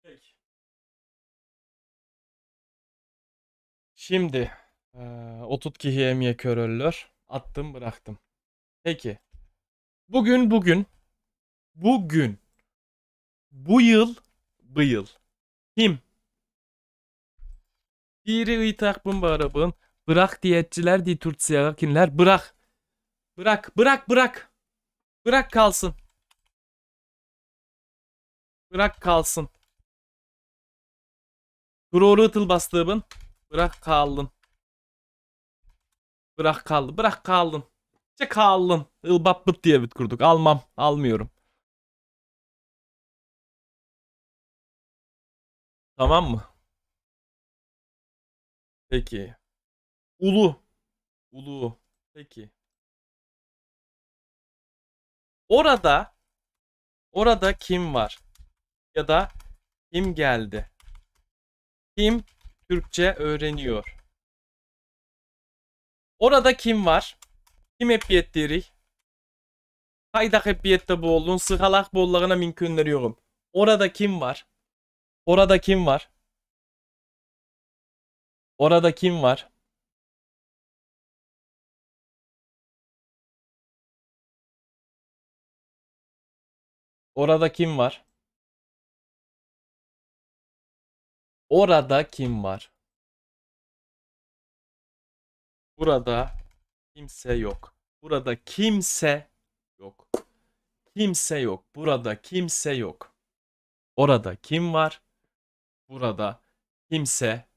Peki. Şimdi otut kihi emiye köröllür. Attım bıraktım. Peki. Bugün. Bu yıl. Kim? Biri ıytak bun bağırabın. Bırak diyetçiler di Turtsiyaga kinler. Bırak. Bırak kalsın. Bırak kalsın. Doğru ıtıl bastığın. Bırak kaldın. Bırak kaldın. İşte kaldın. Ilbap bıt diye bit kurduk. Almam. Almıyorum. Tamam mı? Peki. Ulu. Peki. Orada kim var? Ya da kim geldi? Kim Türkçe öğreniyor? Orada kim var? Kim hep diri? Haydak hep yette bu oldun. Sıhalak bollağına mümkün öneriyorum. Orada kim var? Orada kim var? Orada kim var? Orada kim var? Orada kim var? Burada kimse yok. Burada kimse yok. Kimse yok. Burada kimse yok. Orada kim var? Burada kimse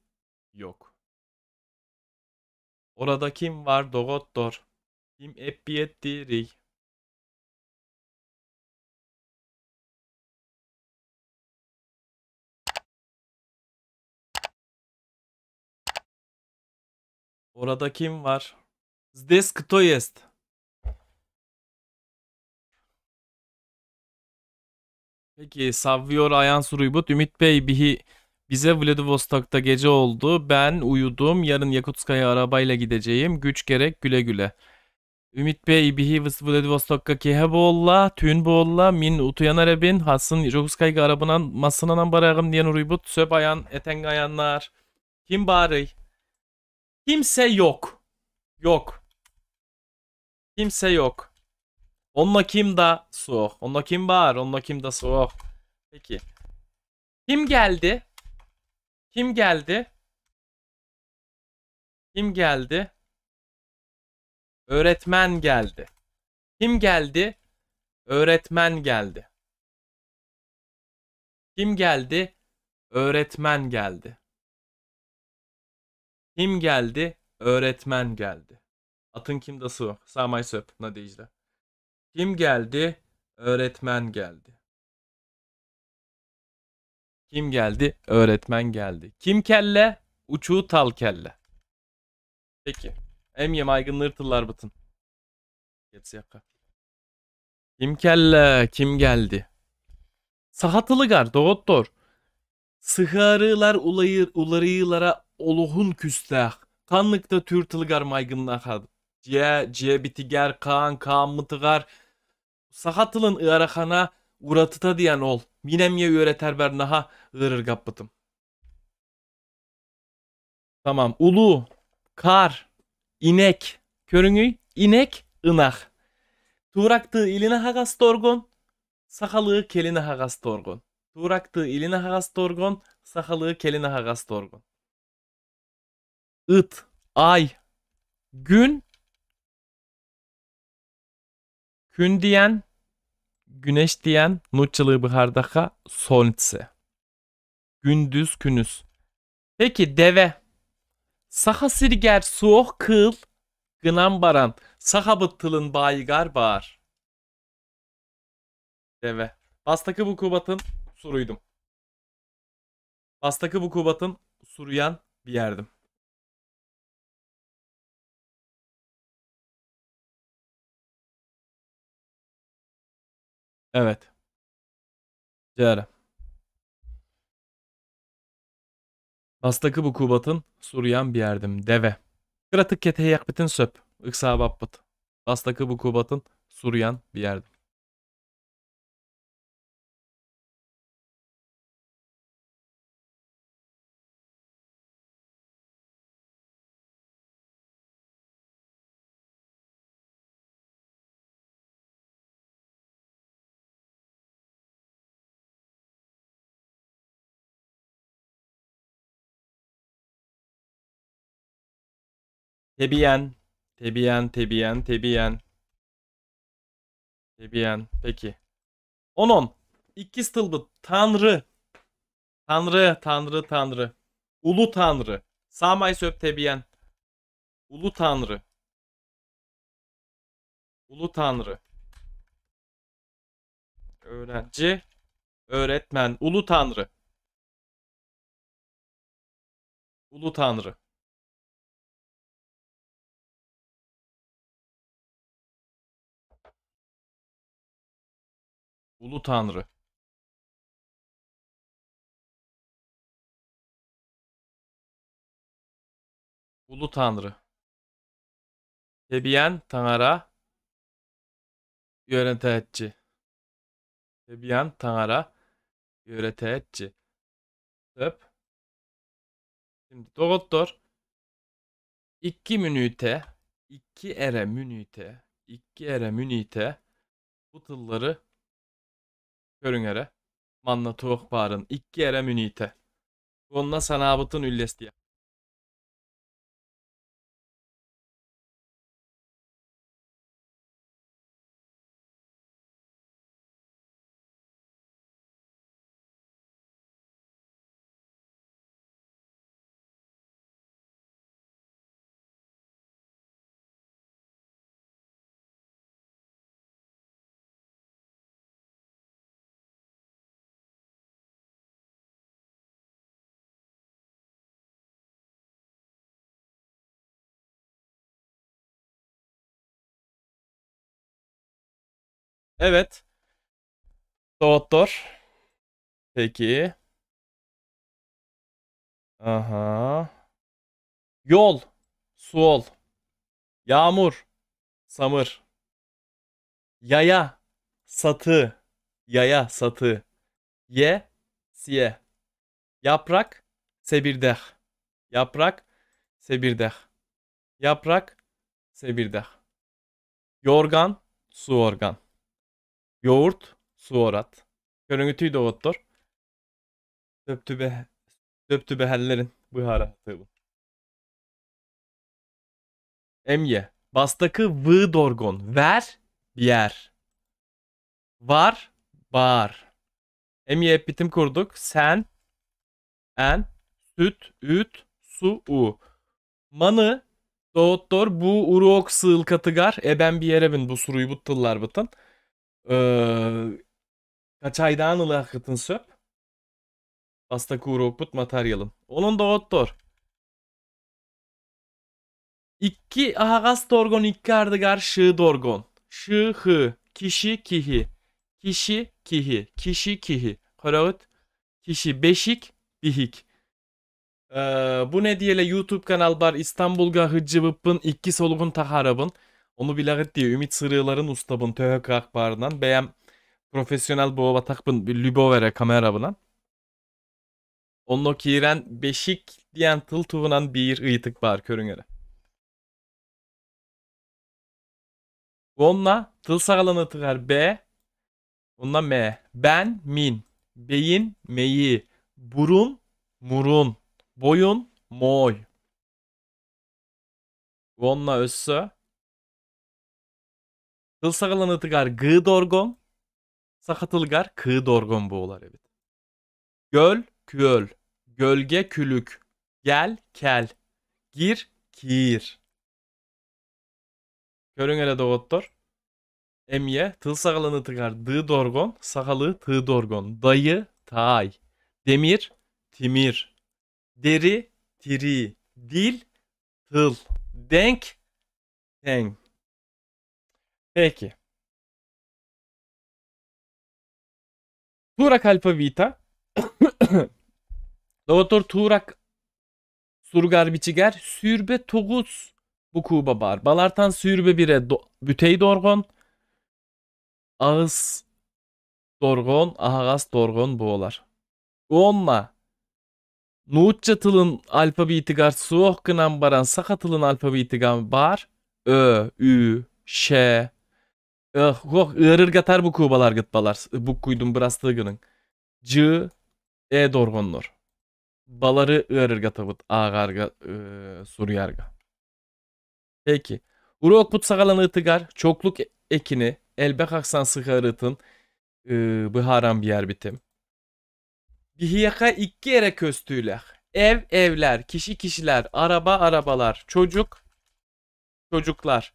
yok. Orada kim var? Doktor. Kim epiyettiri? Orada kim var? Здесь кто есть? Peki Savvior Ayan Suruybut Ümit Bey bize Vladivostok'ta gece oldu. Ben uyudum. Yarın Yakutska'ya arabayla gideceğim. Güç gerek güle güle. Ümit Bey bihi Vladivostok'a kehe bolla, tün bolla, min utuyanarabin, hasın Yakutska'ya arabanan masınanan barağım diyen Uruybut, söp ayan, eteng ayanlar. Kim bari? Kimse yok. Yok. Kimse yok. Onunla kim da soğuk. Onunla kim bağır. Onunla kim da soğuk. Peki. Kim geldi? Kim geldi? Kim geldi? Öğretmen geldi. Kim geldi? Öğretmen geldi. Kim geldi? Öğretmen geldi. Kim geldi? Öğretmen geldi. Atın kimde su? Samay söp. Nadejde. Kim geldi? Öğretmen geldi. Kim geldi? Öğretmen geldi. Kim kelle? Uçuğu tal kelle. Peki. Emye maygınlı ırtıllar bıtın. Yetsi yaka. Kim kelle? Kim geldi? Sahatılıgar doktor. Sıharılar ularıylara olohun küstah. Kanlıkta türtılgar maygınlığa kad. Ciye bitiger kaan mıtıgar. Sahatılın ıarahana uratıta diyen ol. Minemye öğreter bernaha ığırır gappıtım. Tamam. Ulu, kar, inek, körüngüy, inek, ınak. Tuğraktı iline hagas torgon, sakalığı keline hagas torgon. Tuğraktı iline hagas torgon, sakalığı keline hagas torgon. It, ay, gün, kün diyen, güneş diyen, nutçılığı bihardaka, solnitse. Gündüz, künüz. Peki deve. Saha sirger soğuk kıl, gınan baran, saha bıttılın bayıgar bağır. Deve. Bastaki bu kubatın suruydum. Bastaki bu kubatın suruyan bir yerdim. Evet. Cere. Bastaki bu kubatın suruyan bir yerdim. Deve. Kıratık keteği yakbitin söp. Iksa babbıt. Bastaki bu kubatın suruyan bir yerdim. Tebiyen. Tebiyen. Tebiyen. Peki. 10. İkiz tılbıt. Tanrı. Tanrı. Ulu Tanrı. Samay söp tebiyen. Ulu Tanrı. Ulu Tanrı. Öğrenci. Öğretmen. Ulu Tanrı. Ulu Tanrı. Ulu Tanrı. Ulu Tanrı. Tebiyen Tanara. Yöneteci. Tebiyen Tanara. Yöneteci. Söp. Şimdi doktor. 2 minüte. 2 ere münite. Bu tılları körüngere. Manna tuğuk barın. 2 ere münite. Onunla sanabıtın üllesti. Evet. Doktor. Peki. Aha. Yol. Suol. Yağmur. Samır. Yaya. Satı. Ye. Siye. Yaprak. Sebirdeh. Yaprak. Sebirdeh. Yorgan. Su organ. Yoğurt. Su orat. Körüngütüy doktor. Döptü hellerin bıharatı bu. Emye. Bastakı vı dorgon. Ver. Biyer. Var. Bağır. Emye hep bitim kurduk. Sen. En. Süt. Üt. Su. U. Manı. Doktor bu urok sığıl katıgar. Ben bir yere bin bu suruyu buttılar bıtın. Kaç aydan ılı kıtın söp. Hasta urok but materyalın. Onun doktor. İki ağaz dorgon iki ardıgar şı dorgon. Şı hı. Kişi kihi. Kişi kihi. Kişi kihi. Korağıt. Kişi beşik bihik. Bu ne diyele YouTube kanal var İstanbul'ga hıccıbıpın iki soluğun taharabın. Onu bilagıt diye Ümit Sırığların ustabın töhök akbarından beyem profesyonel boğa batakbın lübovere kamerabınan. Onunla kiren beşik diyen tıl tuğunan bir ıyıtık var körüngere. Onunla tıl sağlanı tıgar B. Onunla M. Ben min. Beyin meyi. Burun murun. Boyun moy. Onunla össü. Tıl sağlanı tıgar gı dorgon. Sakatılgar kı dorgon boğular evet. Göl köl. Gölge külük. Gel kel. Gir kir. Körüngere doktor. Emye tıl sağlanı tıgar dı dorgon. Sakalı tı dorgon. Dayı tay. Demir timir. Deri tiri. Dil tıl. Denk teng. Peki. Turak alfavita. Doktor Turak surgar biçiger sürbe toğuz bu kuba bar. Balartan sürbe bire bütey dorgon. Ağız dorgon, ağaz dorgon boğular. Onunla Nuğutça tılın alfabetigar soğuk kınan baran sakatılın alfabetigar bar. Ö, ü, ş. Irır gatar bu kubalar gıtbalar. Bu kuydum bırastığı gının. C, dorgonlar. Baları ırır gatabıt ağarga suruyarga. Peki. Urok put sağalan ıtıgar çokluk ekini elbek aksan sıkarıtın bıharan bir yer bitim. Bihiyaka iki yere köstüyle. Ev evler, kişi kişiler, araba arabalar, çocuk çocuklar.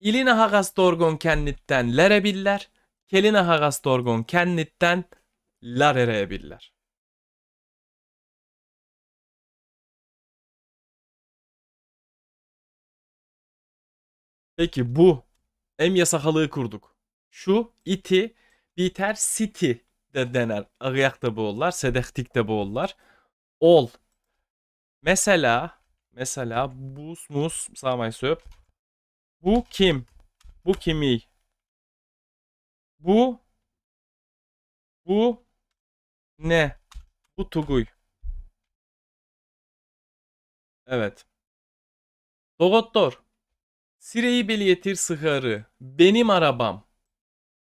İline hagas dorgon kennitten lerebiller, keline hagas dorgon kennitten larerebiller. Peki bu emye sakalığı kurduk. Şu iti biter city de dener. Ağıyak da boğullar, sedektik de boğullar. Ol. Mesela bus mus samay söp. Bu kim? Bu kimi? Bu ne? Bu tuguy. Evet. Doktor. Sireyi beliyetir sıharı. Benim arabam.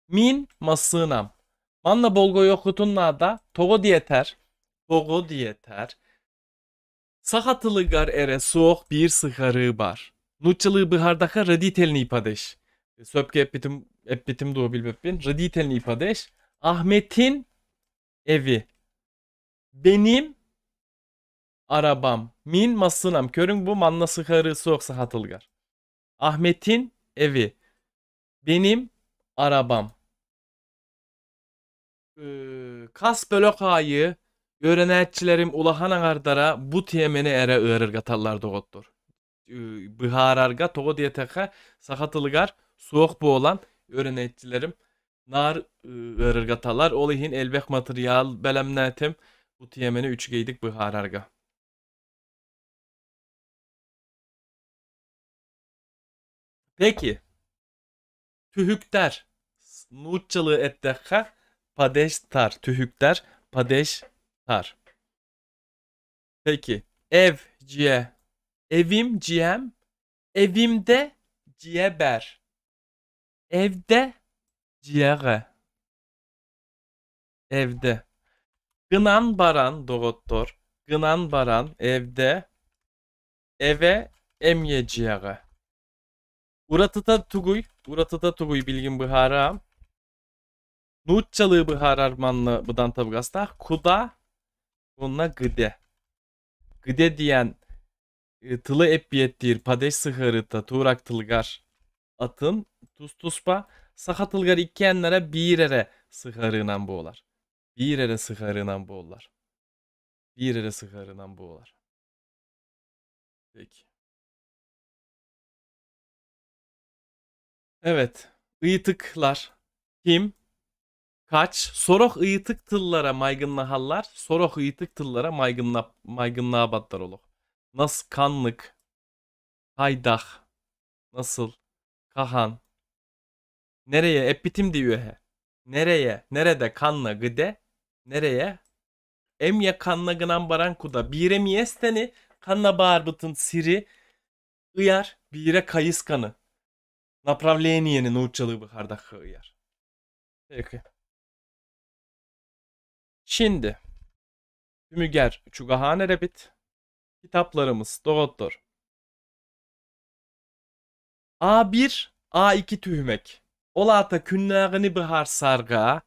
Min masınam. Manna bolgo yokutunla da togo diyeter. Togo diyeter. Sakatılıgar ere soğuk bir sıharı bar. Nutçılığı bihardaka raditelni ipadeş. Söpke epitim doğu bilbepin. Raditelni ipadeş. Ahmet'in evi. Benim arabam. Min masınam. Körün bu manna sıharı soğuk sakatılgar. Ahmet'in evi. Benim arabam. Kas bölök ayı öğrenetçilerim ulahan ağardara bu tiyemeni ere ığırır gatallar doğuttur. Bıhararga toğu diyeteka sakatılıgar soğuk bu olan öğrenetçilerim nar ığırır gatallar. Olihin elbek materyal belemnetim bu tiyemeni 3 geydik bıhararga. Peki. Tühükter. Nuççalığı etteka padeştar. Tühükter padeştar. Peki. Ev ciye. Evim ciyem. Evimde ciyeber. Evde ciyege. Evde. Gınan baran doktor. Gınan baran evde. Eve emye ciyege. Uratıta tuguy bilgin bıharam. Nuççalığı bıhararmanlı bıdan tabgasta. Kuda bununla gıde. Gıde diyen Tılı eppiyettir padeş sıhırıta tuğrak tılgar atın tuspa saha tılgar ikkenlere bir ere sıhırınan boğular. Bir ere sıhırınan boğular. Bir ere sıhırınan boğular. Peki. Evet. Iyıtıklar. Kim? Kaç? Sorok ıyıtık tıllara maygınlahallar. Sorok ıyıtık tıllara maygınlığa batlar olur. Nasıl kanlık? Haydah. Nasıl? Kahan. Nereye? Epitim diyor he. Nereye? Nerede kanla gıde? Nereye? Emye kanla gınan barankuda. Bire miyesteni kanla bağırbıtın siri. Iyar. Bire kayıs kanı. Napravleniyenin uçalığı bıkardakı ıyar. Peki. Şimdi. Tümüger Çugahane Rebit. Kitaplarımız Doğottor. A1, A2 tühmek. Olata künnağını bihar sarga.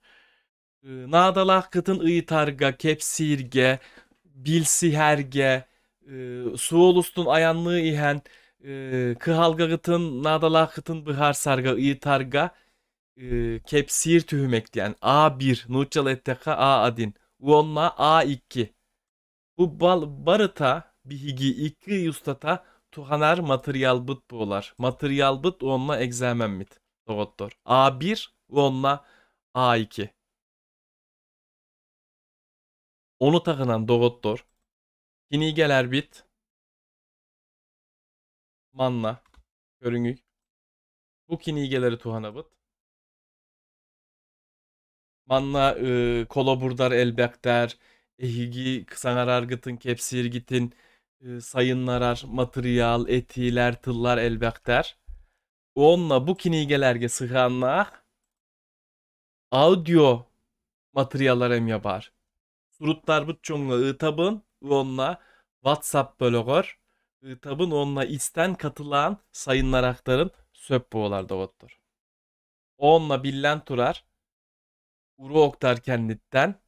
Nadalak kıtın ıyıtarga, kepsirge, bilsiherge, suolustun ayanlığı ihan, kıhalga kıtın, nadalak kıtın bihar sarga, ıyıtarga, kepsir tühmek diyen. A1, nuçal etteka A adin. Uonla A2. Bu barıta bihigi iki yustata tuhanar materyal bıt boğular. Materyal bıt onunla egzamen mit. Doğuttor. A1 onunla A2. Onu takınan doğuttor. Kinigeler bit. Manla. Körüngü. Bu kinigeleri tuhana bıt. Manla koloburdar elbekter. Ehigi kısanar argıtın kepsir gitin. Sayınlarar materyal, etiler, tıllar elbekter. Onunla bu kinigelerge sığanlar audio materyallar em yapar. Surutlar bu çoğunla ıtabın onunla WhatsApp bölügör. Itabın onunla isten katılan sayınlar aktarın söp boğular doğuttur. Onunla billen turar. Uru oktar kenditten.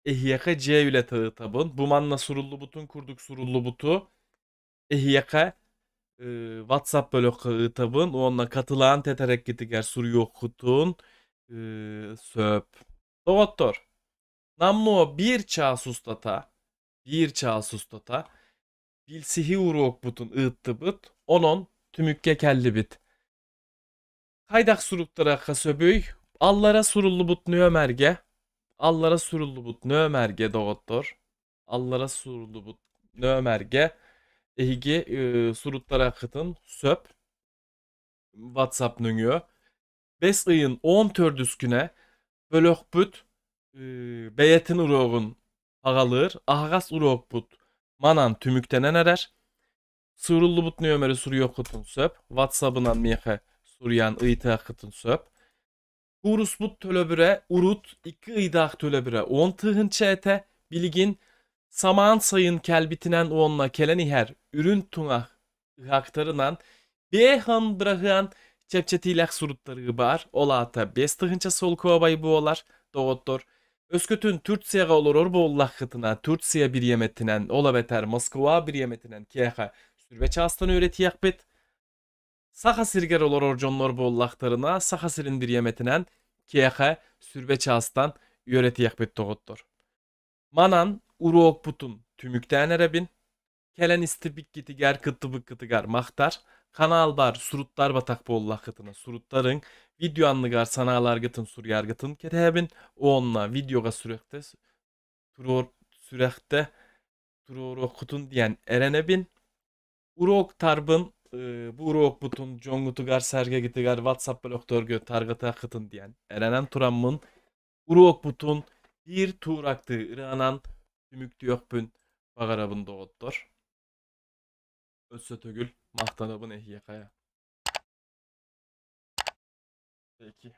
Ehiyaka C ülete ıtabın. Bu manla surullu butun kurduk surullu butu. Ehiyaka WhatsApp bölügü ıtabın. Onunla katılan teterek gitiger suru okutun. Söp. Doğuttur. Namno bir çağsustata bilsihi urok butun ıttı bıt onon tümükke kelli bit. Kaydak suruklara kasöbüy allara surullu but nömerge allara surullu but nömerge doğuttur. Allara surullu but nömerge ehigi surutlara kıtın söp WhatsApp nöngü 5 ayın 14 güne bölök büt beyetin uroğun ağalır, ağas uroğ but manan tümüktenen erer. Surullu but nömeri suru kutun söp. WhatsApp'ından miyehe suryan ıyta kutun söp. Kurus but tölöbüre urut 2 ıydak tölöbüre 10 tığın çete bilgin saman sayın kelbitinen onunla kelen iher ürün tuna aktarınan behan bırakıyan çepçetiylek surutları bar. Olata 5 tığınça sol kovayı bu olar. Doğuttur. Özkötün Türkçe'ye olur bu Allah'ıtına, Türkçe'ye bir yemetinen, ola beter Moskova bir yemetinen kiyaha sürbeç astan öğretiyek bit. Saha sirger olur orjonlar bu Allah'tarına, saha sirin bir yemetinen kiyaha sürbeç astan öğretiyek bit doğuttur. Manan uruok butun tümükten erebin, kelen istibik gitiger kıttıbık gitiger mahtar, kanal bar surutlar batak bu Allah'ıtına, surutların video anlıgar sanalar gıtın suryar gıtın ketebin onunla videoga sürekte turur okutun diyen erenebin urok tarbın bu urok butun jongutugar serge gitigar WhatsApp bloktörgö targıta kıtın diyen erenen turamın urok butun bir turaktı ıranan tümüktü yokbün bagarabın doğuttur. Ötsötögül mahtanabın ehyekaya. Peki.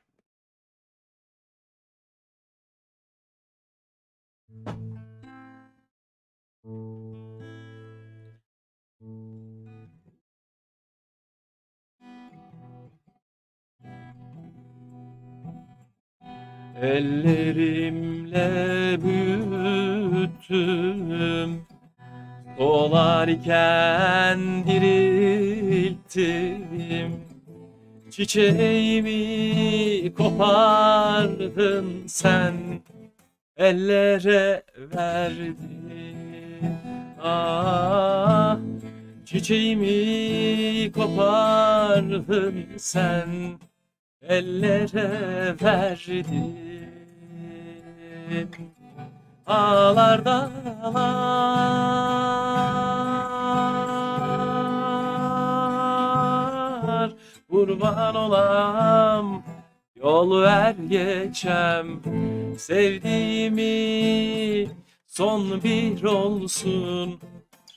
Ellerimle büyüttüm Dolar iken dirilttim, çiçeğimi kopardın sen, ellere verdin. Ah, çiçeğimi kopardın sen, ellere verdin. Ağlar dağlar, kurban olam, yol ver geçem. Sevdiğimi son bir olsun,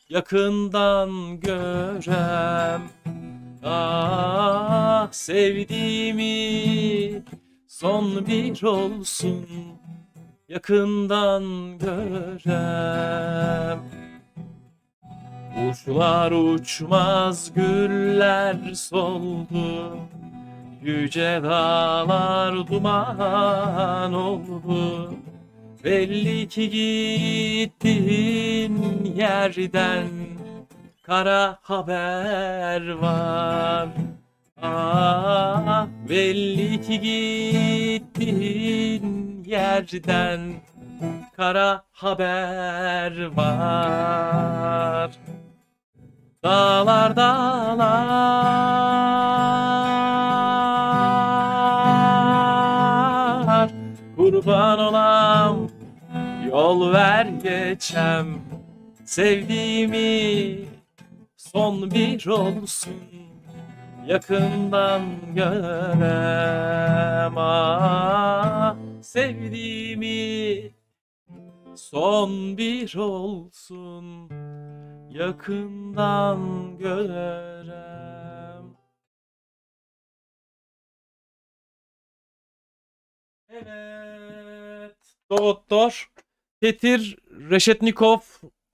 yakından görem. Ah, sevdiğimi son bir olsun, yakından görem. Kuşlar uçmaz, güller soldu, yüce dağlar duman oldu. Belli ki gittin yerden kara haber var. Ah, belli ki gittin yerden kara haber var. Dağlar dağlar, kurban olam, yol ver geçem. Sevdiğimi son bir olsun, yakından görem. Ah, sevdiğimi son bir olsun, yakından görem. Evet, doktor Petir Reshetnikov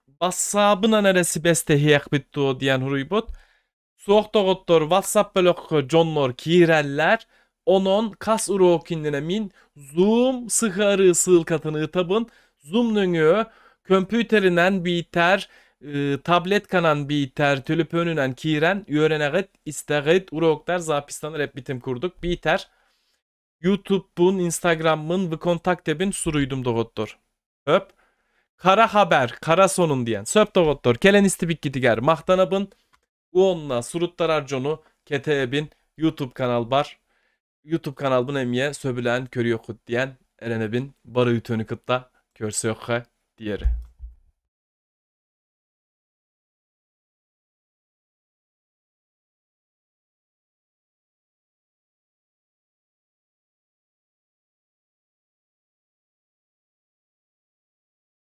WhatsApp'ına neresi bestehiyek bitti o diyen huruybut. Soğuk doktor WhatsApp blok jonlor kireller. Onun kas uro kindine min Zoom sıkarı sığılkatını ıtabın. Zoom nöngü kompüterinden biter, tablet kanan biter, telefonundan kiren öğreneget isteget uroklar zapistan rep bitim kurduk biter. YouTube'un, Instagram'ın ve kontak ebin suruydum doktor. Öp. Kara haber, kara sonun diyen. Söp doktor. Kelen istibik gidiger. Mahtanabın. Uonla suruttar arjonu kete ebin YouTube kanal bar. YouTube kanalbın emiye söbülen körü yokut diyen Eren ebin barı ütönü kıtta körse yokka diyeri.